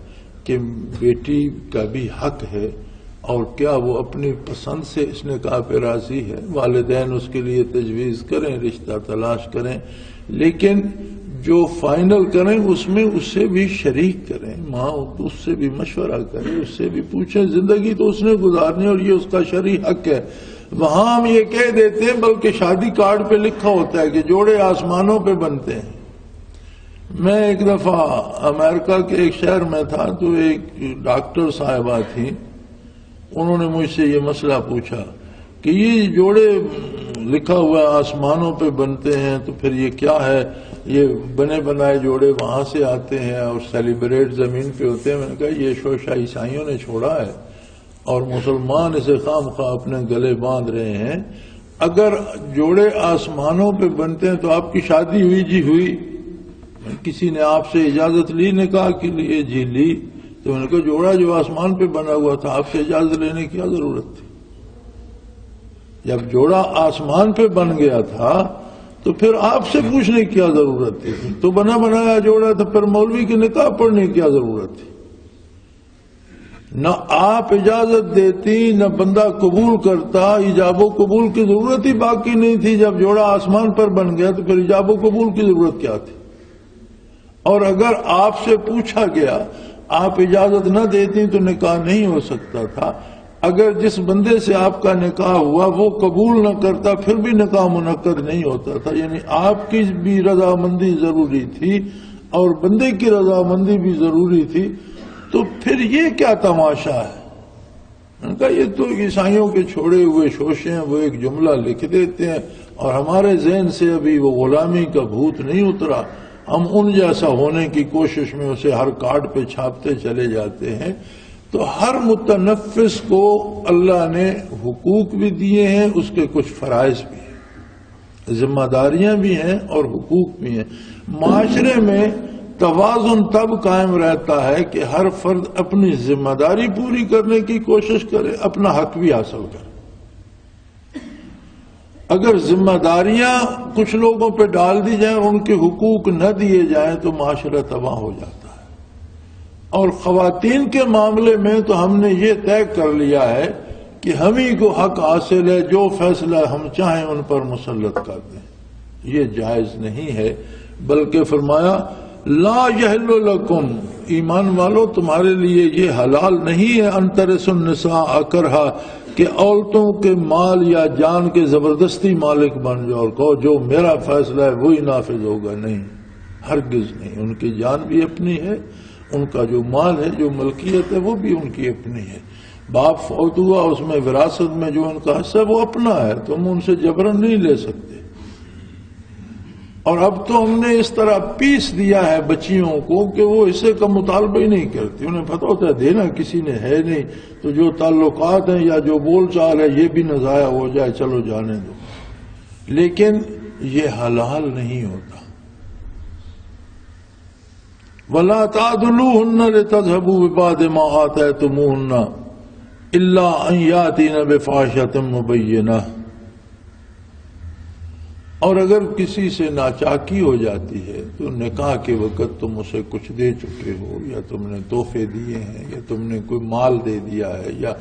Speaker 2: کہ بیٹی کا بھی حق ہے، اور کیا وہ اپنی پسند سے اس نکاح پہ راضی ہے، والدین اس کے لیے تجویز کریں، رشتہ تلاش کریں، لیکن جو فائنل کریں اس میں اس سے بھی شریک کریں، ماں اس سے بھی مشورہ کریں، اس سے بھی پوچھیں، زندگی تو اس نے گزارنی اور یہ اس کا شرعی حق ہے۔ وہاں ہم یہ کہہ دیتے ہیں، بلکہ شادی کارڈ پہ لکھا ہوتا ہے کہ جوڑے آسمانوں پہ بنتے ہیں۔ میں ایک دفعہ امریکہ کے ایک شہر میں تھا، تو ایک ڈاکٹر صاحبہ تھیں، انہوں نے مجھ سے یہ مسئلہ پوچھا کہ یہ جوڑے لکھا ہوا آسمانوں پہ بنتے ہیں، تو پھر یہ کیا ہے؟ یہ بنے بنائے جوڑے وہاں سے آتے ہیں اور سیلیبریٹ زمین پہ ہوتے ہیں۔ میں نے کہا یہ شوشہ عیسائیوں نے چھوڑا ہے، اور مسلمان اسے خام خواہ اپنے گلے باندھ رہے ہیں۔ اگر جوڑے آسمانوں پہ بنتے ہیں تو آپ کی شادی ہوئی؟ جی ہوئی۔ کسی نے آپ سے اجازت لی نکاح کے لیے؟ جی لی۔ تو میں نے کہا جوڑا جو آسمان پہ بنا ہوا تھا، آپ سے اجازت لینے کی کیا ضرورت تھی؟ جب جوڑا آسمان پہ بن گیا تھا تو پھر آپ سے پوچھنے کی کیا ضرورت تھی؟ تو بنا بنایا جوڑا تو پھر مولوی کی نکاح پڑھنے کی کیا ضرورت تھی؟ نہ آپ اجازت دیتی، نہ بندہ قبول کرتا، ایجاب و قبول کی ضرورت ہی باقی نہیں تھی۔ جب جوڑا آسمان پر بن گیا تو پھر ایجاب و قبول کی ضرورت کیا تھی؟ اور اگر آپ سے پوچھا گیا، آپ اجازت نہ دیتی تو نکاح نہیں ہو سکتا تھا۔ اگر جس بندے سے آپ کا نکاح ہوا وہ قبول نہ کرتا، پھر بھی نکاح منعقد نہیں ہوتا تھا۔ یعنی آپ کی بھی رضامندی ضروری تھی اور بندے کی رضامندی بھی ضروری تھی، تو پھر یہ کیا تماشا ہے؟ میں نے کہا یہ تو عیسائیوں کے چھوڑے ہوئے شوشے ہیں، وہ ایک جملہ لکھ دیتے ہیں اور ہمارے ذہن سے ابھی وہ غلامی کا بھوت نہیں اترا، ہم ان جیسا ہونے کی کوشش میں اسے ہر کارڈ پہ چھاپتے چلے جاتے ہیں۔ تو ہر متنفس کو اللہ نے حقوق بھی دیے ہیں، اس کے کچھ فرائض بھی ہیں، ذمہ داریاں بھی ہیں اور حقوق بھی ہیں۔ معاشرے میں توازن تب قائم رہتا ہے کہ ہر فرد اپنی ذمہ داری پوری کرنے کی کوشش کرے، اپنا حق بھی حاصل کرے۔ اگر ذمہ داریاں کچھ لوگوں پہ ڈال دی جائیں اور ان کے حقوق نہ دیے جائیں تو معاشرہ تباہ ہو جاتا ہے۔ اور خواتین کے معاملے میں تو ہم نے یہ طے کر لیا ہے کہ ہم ہی کو حق حاصل ہے، جو فیصلہ ہم چاہیں ان پر مسلط کر دیں، یہ جائز نہیں ہے۔ بلکہ فرمایا لا یحل لکم، ایمان والو تمہارے لیے یہ حلال نہیں ہے، ان ترثوا النساء کرہا، کہ عورتوں کے مال یا جان کے زبردستی مالک بن جاؤ اور کہو جو میرا فیصلہ ہے وہی نافذ ہوگا، نہیں، ہرگز نہیں۔ ان کی جان بھی اپنی ہے، ان کا جو مال ہے، جو ملکیت ہے، وہ بھی ان کی اپنی ہے۔ باپ فوت ہوا، اس میں وراثت میں جو ان کا حصہ ہے وہ اپنا ہے، تم ان سے جبرن نہیں لے سکتے۔ اور اب تو ہم نے اس طرح پیس دیا ہے بچیوں کو کہ وہ حصے کا مطالبہ ہی نہیں کرتی، انہیں پتہ ہوتا ہے دینا کسی نے ہے نہیں، تو جو تعلقات ہیں یا جو بول چال ہے یہ بھی نہ ضائع ہو جائے، چلو جانے دو۔ لیکن یہ حلال نہیں ہوتا۔ وَلَا تَعْضُلُوهُنَّ لِتَذْهَبُوا بِبَعْضِ مَا آتَيْتُمُوهُنَّ إِلَّا أَن يَأْتِينَ بِفَاحِشَةٍ مُبَيِّنَةٍ، اور اگر کسی سے ناچاکی ہو جاتی ہے تو نکاح کے وقت تم اسے کچھ دے چکے ہو، یا تم نے تحفے دیے ہیں، یا تم نے کوئی مال دے دیا ہے، یا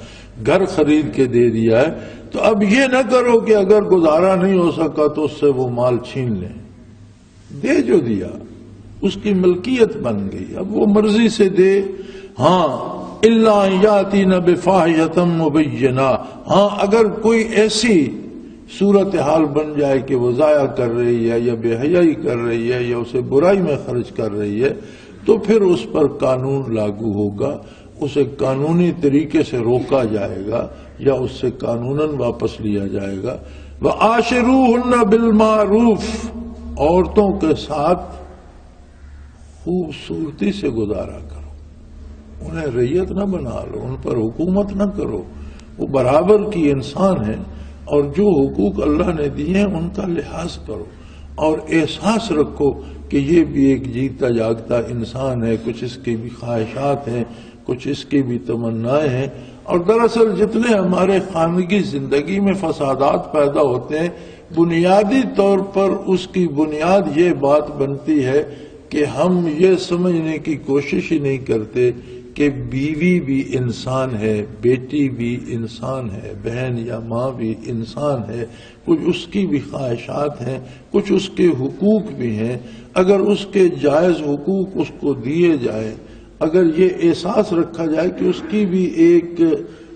Speaker 2: گھر خرید کے دے دیا ہے، تو اب یہ نہ کرو کہ اگر گزارا نہیں ہو سکا تو اس سے وہ مال چھین لیں۔ دے جو دیا اس کی ملکیت بن گئی، اب وہ مرضی سے دے۔ ہاں الا یاتین بفاحشۃ مبینہ، ہاں اگر کوئی ایسی صورتحال بن جائے کہ وہ ضائع کر رہی ہے یا بے حیائی کر رہی ہے یا اسے برائی میں خرچ کر رہی ہے، تو پھر اس پر قانون لاگو ہوگا، اسے قانونی طریقے سے روکا جائے گا یا اس سے قانوناً واپس لیا جائے گا۔ وَعَاشِرُوهُنَّ بِالْمَعْرُوفِ، عورتوں کے ساتھ خوبصورتی سے گزارا کرو، انہیں ریت نہ بنا لو، ان پر حکومت نہ کرو، وہ برابر کی انسان ہیں، اور جو حقوق اللہ نے دیے ہیں ان کا لحاظ کرو، اور احساس رکھو کہ یہ بھی ایک جیتا جاگتا انسان ہے، کچھ اس کی بھی خواہشات ہیں، کچھ اس کی بھی تمنائیں ہیں۔ اور دراصل جتنے ہمارے خاندگی زندگی میں فسادات پیدا ہوتے ہیں، بنیادی طور پر اس کی بنیاد یہ بات بنتی ہے کہ ہم یہ سمجھنے کی کوشش ہی نہیں کرتے کہ بیوی بھی انسان ہے، بیٹی بھی انسان ہے، بہن یا ماں بھی انسان ہے، کچھ اس کی بھی خواہشات ہیں، کچھ اس کے حقوق بھی ہیں۔ اگر اس کے جائز حقوق اس کو دیے جائیں، اگر یہ احساس رکھا جائے کہ اس کی بھی ایک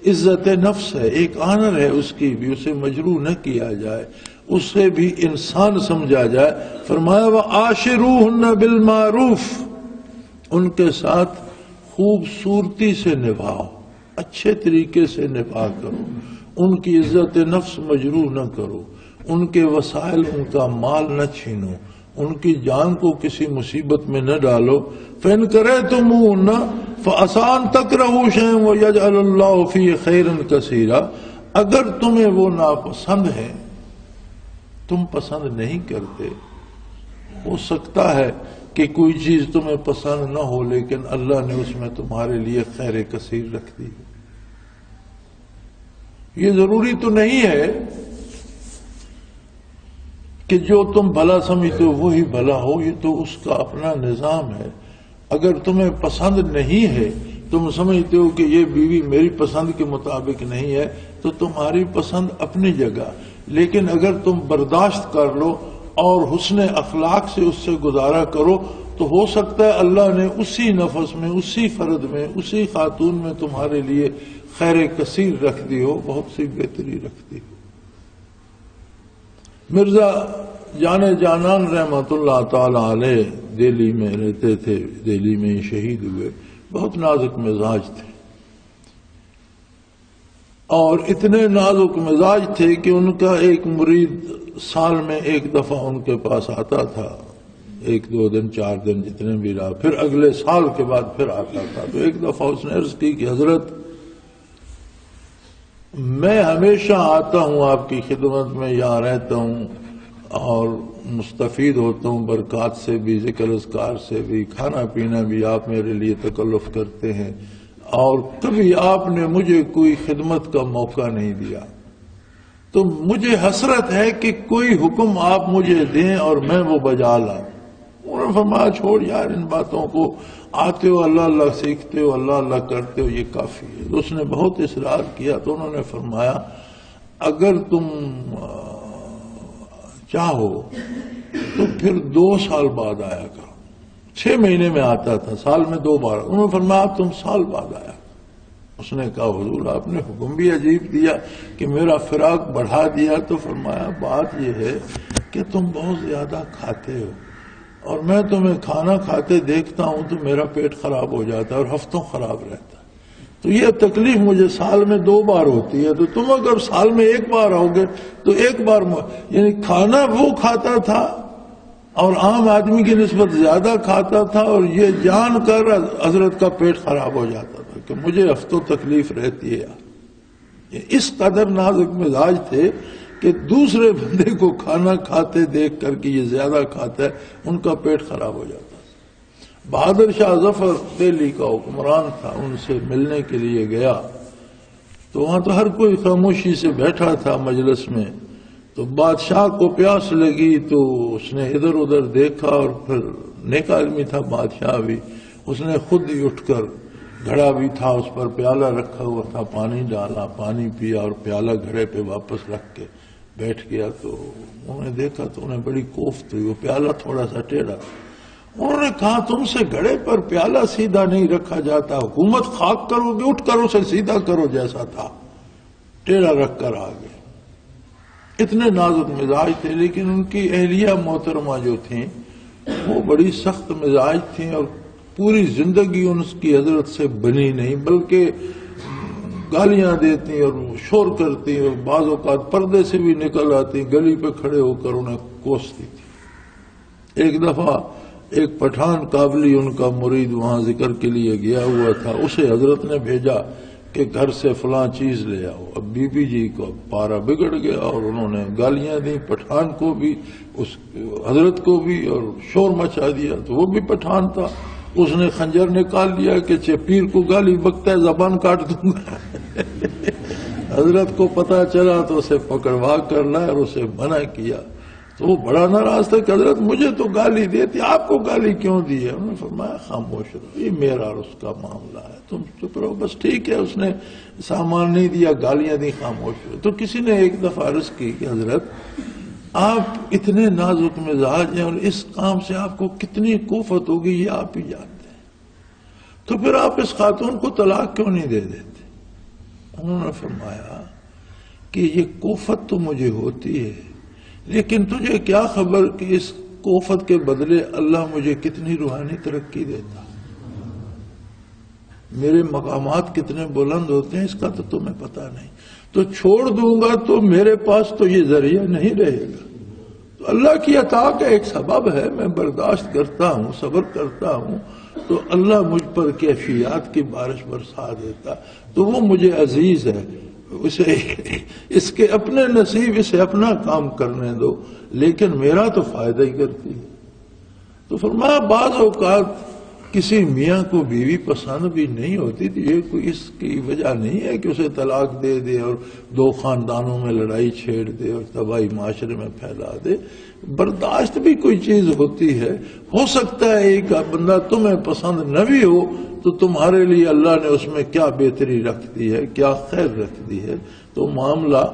Speaker 2: عزت نفس ہے، ایک آنر ہے، اس کی بھی، اسے مجروح نہ کیا جائے، اسے بھی انسان سمجھا جائے۔ فرمایا وَعَاشِرُوهُنَّ بِالْمَعْرُوفِ، ان کے ساتھ خوبصورتی سے نبھاؤ، اچھے طریقے سے نبھا کرو، ان کی عزت نفس مجروح نہ کرو، ان کے وسائل، ان کا مال نہ چھینو، ان کی جان کو کسی مصیبت میں نہ ڈالو۔ فَإِنْ كَرِهْتُمُوهُنَّ فَعَسَىٰ أَن تَكْرَهُوا شَيْئًا وَيَجْعَلَ اللَّهُ فِيهِ خَيْرًا كَثِيرًا، اگر تمہیں وہ ناپسند ہے، تم پسند نہیں کرتے، ہو سکتا ہے کہ کوئی چیز تمہیں پسند نہ ہو لیکن اللہ نے اس میں تمہارے لیے خیر کثیر رکھ دی۔ یہ ضروری تو نہیں ہے کہ جو تم بھلا سمجھتے ہو وہی بھلا ہو، یہ تو اس کا اپنا نظام ہے۔ اگر تمہیں پسند نہیں ہے، تم سمجھتے ہو کہ یہ بیوی میری پسند کے مطابق نہیں ہے، تو تمہاری پسند اپنی جگہ، لیکن اگر تم برداشت کر لو اور حسن اخلاق سے اس سے گزارا کرو تو ہو سکتا ہے اللہ نے اسی نفس میں، اسی فرد میں، اسی خاتون میں تمہارے لیے خیر کثیر رکھ دی ہو، بہت سی بہتری رکھ دی ہو۔ مرزا جان جانان رحمت اللہ تعالی علیہ دہلی میں رہتے تھے، دہلی میں ہی شہید ہوئے، بہت نازک مزاج تھے، اور اتنے نازک مزاج تھے کہ ان کا ایک مرید سال میں ایک دفعہ ان کے پاس آتا تھا، 1 2 دن 4 دن جتنے بھی رہا، پھر اگلے سال کے بعد پھر آتا تھا۔ تو ایک دفعہ اس نے عرض کی کہ حضرت میں ہمیشہ آتا ہوں آپ کی خدمت میں، یہاں رہتا ہوں اور مستفید ہوتا ہوں برکات سے بھی، ذکر اذکار سے بھی، کھانا پینا بھی آپ میرے لیے تکلف کرتے ہیں، اور کبھی آپ نے مجھے کوئی خدمت کا موقع نہیں دیا، تو مجھے حسرت ہے کہ کوئی حکم آپ مجھے دیں اور میں وہ بجا لاؤں۔ انہوں نے نے فرمایا چھوڑ یار ان باتوں کو، آتے ہو اللہ اللہ سیکھتے ہو، اللہ اللہ کرتے ہو، یہ کافی ہے۔ تو اس نے بہت اصرار کیا تو انہوں نے فرمایا اگر تم چاہو تو پھر 2 سال بعد آیا کرو۔ 6 مہینے میں آتا تھا، سال میں 2 بار۔ انہوں نے فرمایا تم سال بعد آیا۔ اس نے کہا حضور آپ نے حکم بھی عجیب دیا کہ میرا فراق بڑھا دیا، تو فرمایا بات یہ ہے کہ تم بہت زیادہ کھاتے ہو اور میں تمہیں کھانا کھاتے دیکھتا ہوں تو میرا پیٹ خراب ہو جاتا ہے اور ہفتوں خراب رہتا ہے، تو یہ تکلیف مجھے سال میں 2 بار ہوتی ہے، تو تم اگر سال میں 1 بار آؤ گے تو 1 بار یعنی کھانا وہ کھاتا تھا اور عام آدمی کی نسبت زیادہ کھاتا تھا، اور یہ جان کر حضرت کا پیٹ خراب ہو جاتا تھا کہ مجھے ہفتوں تکلیف رہتی ہے یار۔ یہ اس قدر نازک مزاج تھے کہ دوسرے بندے کو کھانا کھاتے دیکھ کر کہ یہ زیادہ کھاتا ہے ان کا پیٹ خراب ہو جاتا ہے۔ بہادر شاہ ظفر دہلی کا حکمران تھا، ان سے ملنے کے لیے گیا تو وہاں تو ہر کوئی خاموشی سے بیٹھا تھا مجلس میں، تو بادشاہ کو پیاس لگی تو اس نے ادھر ادھر دیکھا، اور پھر نیک آدمی تھا بادشاہ بھی، اس نے خود ہی اٹھ کر، گھڑا بھی تھا اس پر پیالہ رکھا ہوا تھا، پانی ڈالا، پانی پیا اور پیالہ گھڑے پہ واپس رکھ کے بیٹھ گیا۔ تو انہوں نے دیکھا تو انہیں بڑی کوفت ہوئی، وہ پیالہ تھوڑا سا ٹیڑھا۔ انہوں نے کہا تم سے گھڑے پر پیالہ سیدھا نہیں رکھا جاتا، حکومت خاک کرو گے اٹھ کر اسے سیدھا کرو، جیسا تھا ٹیڑھا رکھ کر آ گئے۔ اتنے نازک مزاج تھے، لیکن ان کی اہلیہ محترمہ جو تھیں وہ بڑی سخت مزاج تھیں، اور پوری زندگی ان کی حضرت سے بنی نہیں، بلکہ گالیاں دیتی اور شور کرتی، اور بعض اوقات پردے سے بھی نکل آتی، گلی پہ کھڑے ہو کر انہیں کوستی تھی۔ ایک دفعہ ایک پٹھان کابلی ان کا مرید وہاں ذکر کے لیے گیا ہوا تھا، اسے حضرت نے بھیجا کہ گھر سے فلاں چیز لے آؤ۔ اب بی بی جی کو پارا بگڑ گیا اور انہوں نے گالیاں دی، پٹھان کو بھی، اس حضرت کو بھی، اور شور مچا دیا۔ تو وہ بھی پٹھان تھا، اس نے خنجر نکال لیا کہ پیر کو گالی بکتا ہے زبان کاٹ دوں گا۔ حضرت کو پتا چلا تو اسے پکڑوا کر لائے اور اسے منع کیا، تو وہ بڑا ناراض تھا کہ حضرت مجھے تو گالی دیتی، آپ کو گالی کیوں دی ہے؟ انہوں نے فرمایا خاموش رہو، یہ میرا اور اس کا معاملہ ہے، تم چپ رہو بس۔ ٹھیک ہے، اس نے سامان نہیں دیا، گالیاں دی، خاموش رہو۔ تو کسی نے ایک دفعہ عرض کی کہ حضرت آپ اتنے نازک مزاج ہیں اور اس کام سے آپ کو کتنی کوفت ہوگی یہ آپ ہی جانتے ہیں، تو پھر آپ اس خاتون کو طلاق کیوں نہیں دے دیتے؟ انہوں نے فرمایا کہ یہ کوفت تو مجھے ہوتی ہے، لیکن تجھے کیا خبر کہ اس کوفت کے بدلے اللہ مجھے کتنی روحانی ترقی دیتا، میرے مقامات کتنے بلند ہوتے ہیں اس کا تو تمہیں پتہ نہیں، تو چھوڑ دوں گا تو میرے پاس تو یہ ذریعہ نہیں رہے گا، تو اللہ کی عطا کا ایک سبب ہے، میں برداشت کرتا ہوں، صبر کرتا ہوں، تو اللہ مجھ پر کیفیات کی بارش برسا دیتا، تو وہ مجھے عزیز ہے، اسے اس کے اپنے نصیب، اسے اپنا کام کرنے دو، لیکن میرا تو فائدہ ہی کرتی ہے۔ تو فرمایا بعض اوقات کسی میاں کو بیوی پسند بھی نہیں ہوتی، تو یہ کوئی اس کی وجہ نہیں ہے کہ اسے طلاق دے دے اور 2 خاندانوں میں لڑائی چھیڑ دے اور تباہی معاشرے میں پھیلا دے۔ برداشت بھی کوئی چیز ہوتی ہے، ہو سکتا ہے ایک بندہ تمہیں پسند نہ بھی ہو تو تمہارے لیے اللہ نے اس میں کیا بہتری رکھ دی ہے، کیا خیر رکھ دی ہے، تو معاملہ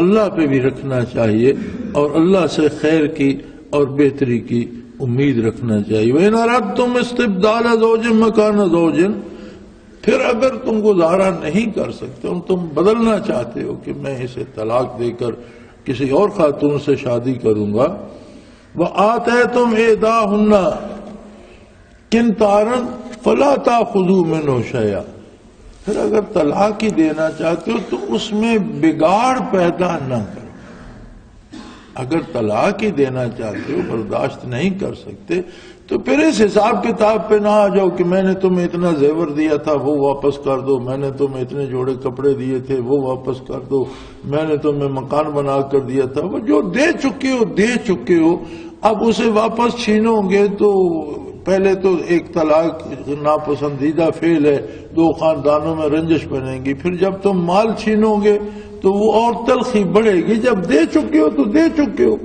Speaker 2: اللہ پہ بھی رکھنا چاہیے اور اللہ سے خیر کی اور بہتری کی امید رکھنا چاہیے۔ وَإِنْ أَرَدْتُمْ اسْتِبْدَالَ زَوْجٍ مَكَانَ زَوْجٍ، پھر اگر تم گزارا نہیں کر سکتے، تم بدلنا چاہتے ہو کہ میں اسے طلاق دے کر کسی اور خاتون سے شادی کروں گا، وَآتَيْتُمْ إِحْدَاهُنَّ قِنْطَارًا فَلَا تَأْخُذُوا مِنْهُ شَيْئًا، پھر اگر طلاق ہی دینا چاہتے ہو تو اس میں بگاڑ پیدا نہ کرو۔ اگر طلاق ہی دینا چاہتے ہو، برداشت نہیں کر سکتے، تو پھر اس حساب کتاب پہ نہ آ جاؤ کہ میں نے تمہیں اتنا زیور دیا تھا وہ واپس کر دو، میں نے تمہیں اتنے جوڑے کپڑے دیے تھے وہ واپس کر دو، میں نے تمہیں مکان بنا کر دیا تھا، وہ جو دے چکے ہو، اب اسے واپس چھینو گے تو پہلے تو ایک طلاق ناپسندیدہ فعل ہے، 2 خاندانوں میں رنجش بنے گی، پھر جب تم مال چھینو گے تو وہ اور تلخی بڑھے گی، جب دے چکے ہو تو دے چکے ہو۔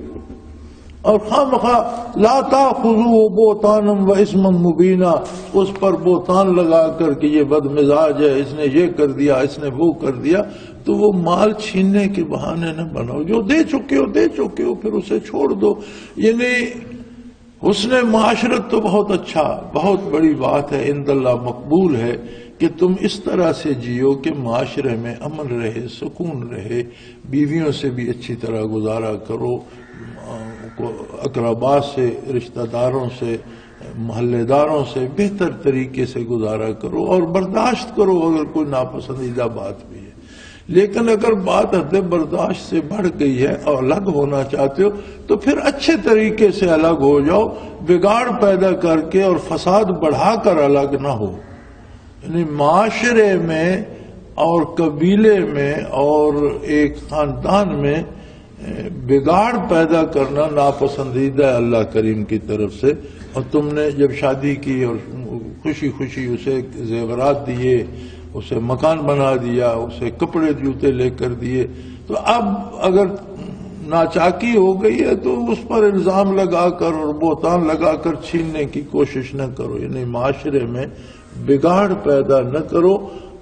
Speaker 2: اور خواہ لا تاخذوا بہتانا و اسما مبینا، اس پر بہتان لگا کر کہ یہ بد مزاج ہے، اس نے یہ کر دیا، اس نے وہ کر دیا، تو وہ مال چھیننے کے بہانے نہ بناؤ، جو دے چکے ہو پھر اسے چھوڑ دو۔ یعنی حسن معاشرت تو بہت اچھا، بہت بڑی بات ہے، عند اللہ مقبول ہے کہ تم اس طرح سے جیو کہ معاشرے میں امن رہے، سکون رہے، بیویوں سے بھی اچھی طرح گزارا کرو، اقرباء سے، رشتہ داروں سے، محلے داروں سے بہتر طریقے سے گزارا کرو، اور برداشت کرو اگر کوئی ناپسندیدہ بات بھی ہے۔ لیکن اگر بات حد برداشت سے بڑھ گئی ہے اور الگ ہونا چاہتے ہو تو پھر اچھے طریقے سے الگ ہو جاؤ، بگاڑ پیدا کر کے اور فساد بڑھا کر الگ نہ ہو۔ یعنی معاشرے میں اور قبیلے میں اور ایک خاندان میں بگاڑ پیدا کرنا ناپسندیدہ ہے اللہ کریم کی طرف سے۔ اور تم نے جب شادی کی اور خوشی خوشی اسے زیورات دیے، اسے مکان بنا دیا، اسے کپڑے جوتے لے کر دیے، تو اب اگر ناچاکی ہو گئی ہے تو اس پر الزام لگا کر اور بہتان لگا کر چھیننے کی کوشش نہ کرو۔ یعنی معاشرے میں بگاڑ پیدا نہ کرو،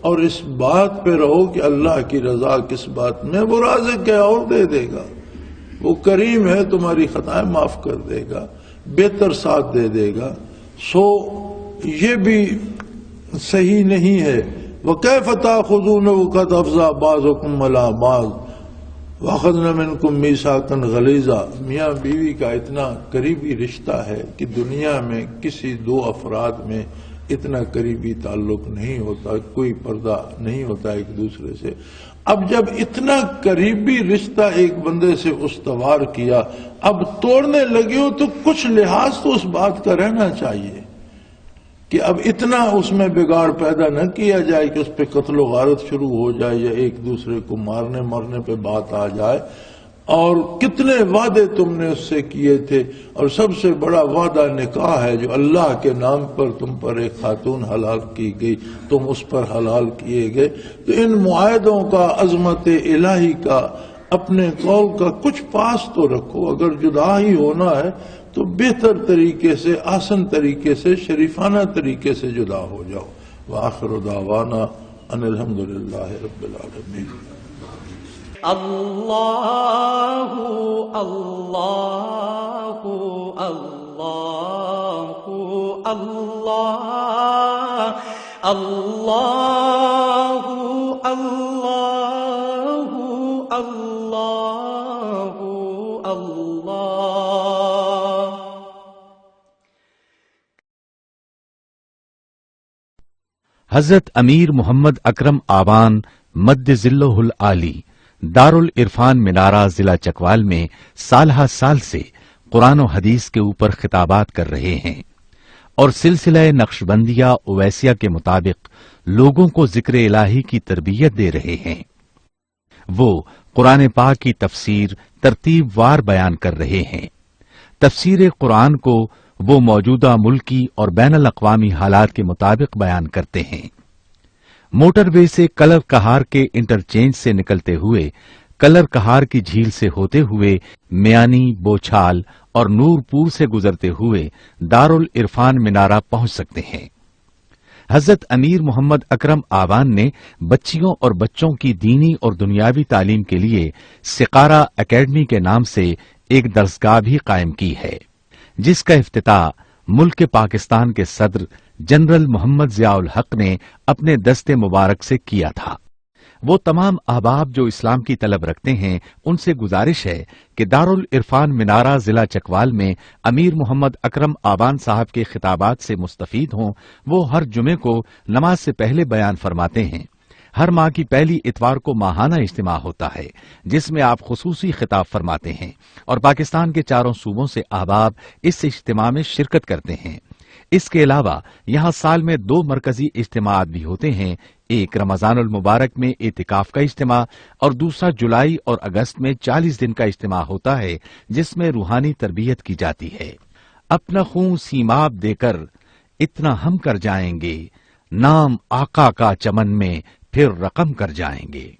Speaker 2: اور اس بات پہ رہو کہ اللہ کی رضا کس بات میں، وہ رازق ہے اور دے دے گا، وہ کریم ہے، تمہاری خطائیں معاف کر دے گا، بہتر ساتھ دے دے گا۔ سو یہ بھی صحیح نہیں ہے۔ وَكَيْفَ تَأْخُذُونَهُ قَدْ أَفْضَىٰ بَعْضُكُمْ عَلَىٰ بَعْضٍ وَأَخَذْنَ مِنكُم مِّيثَاقًا غَلِيظًا۔ میاں بیوی کا اتنا قریبی رشتہ ہے کہ دنیا میں کسی دو افراد میں اتنا قریبی تعلق نہیں ہوتا، کوئی پردہ نہیں ہوتا ایک دوسرے سے۔ اب جب اتنا قریبی رشتہ ایک بندے سے استوار کیا، اب توڑنے لگے ہو تو کچھ لحاظ تو اس بات کا رہنا چاہیے کہ اب اتنا اس میں بگاڑ پیدا نہ کیا جائے کہ اس پہ قتل و غارت شروع ہو جائے یا ایک دوسرے کو مارنے مرنے پہ بات آ جائے۔ اور کتنے وعدے تم نے اس سے کیے تھے، اور سب سے بڑا وعدہ نکاح ہے جو اللہ کے نام پر تم پر ایک خاتون حلال کی گئی، تم اس پر حلال کیے گئے۔ تو ان معاہدوں کا، عظمت الہی کا، اپنے قول کا کچھ پاس تو رکھو۔ اگر جدا ہی ہونا ہے تو بہتر طریقے سے، آسن طریقے سے، شریفانہ طریقے سے جدا ہو جاؤ۔ وآخر دعوانا ان الحمدللہ رب العالمین۔
Speaker 1: اللہ اللہ اللہ اللہ اللہ اللہ اللہ اللہ۔
Speaker 3: حضرت امیر محمد اکرم آوان مد ذلہ العالی دارالعرفان منارہ ضلع چکوال میں سالہ سال سے قرآن و حدیث کے اوپر خطابات کر رہے ہیں اور سلسلہ نقشبندیہ اویسیہ کے مطابق لوگوں کو ذکر الہی کی تربیت دے رہے ہیں۔ وہ قرآن پاک کی تفسیر ترتیب وار بیان کر رہے ہیں۔ تفسیر قرآن کو وہ موجودہ ملکی اور بین الاقوامی حالات کے مطابق بیان کرتے ہیں۔ موٹر وے سے کلر کہار کے انٹرچینج سے نکلتے ہوئے، کلر کہار کی جھیل سے ہوتے ہوئے، میانی، بوچھال اور نور پور سے گزرتے ہوئے دارالعرفان منارہ پہنچ سکتے ہیں۔ حضرت امیر محمد اکرم آوان نے بچیوں اور بچوں کی دینی اور دنیاوی تعلیم کے لیے سقارہ اکیڈمی کے نام سے ایک درسگاہ بھی قائم کی ہے، جس کا افتتاح ملک پاکستان کے صدر جنرل محمد ضیاء الحق نے اپنے دست مبارک سے کیا تھا۔ وہ تمام احباب جو اسلام کی طلب رکھتے ہیں ان سے گزارش ہے کہ دارالعرفان منارہ ضلع چکوال میں امیر محمد اکرم آوان صاحب کے خطابات سے مستفید ہوں۔ وہ ہر جمعے کو نماز سے پہلے بیان فرماتے ہیں۔ ہر ماہ کی پہلی اتوار کو ماہانہ اجتماع ہوتا ہے جس میں آپ خصوصی خطاب فرماتے ہیں اور پاکستان کے چاروں صوبوں سے احباب اس اجتماع میں شرکت کرتے ہیں۔ اس کے علاوہ یہاں سال میں 2 مرکزی اجتماعات بھی ہوتے ہیں، ایک رمضان المبارک میں اعتکاف کا اجتماع اور دوسرا جولائی اور اگست میں 40 دن کا اجتماع ہوتا ہے جس میں روحانی تربیت کی جاتی ہے۔ اپنا خون سیماب دے کر اتنا ہم کر جائیں گے، نام آقا کا چمن میں پھر رقم کر جائیں گے۔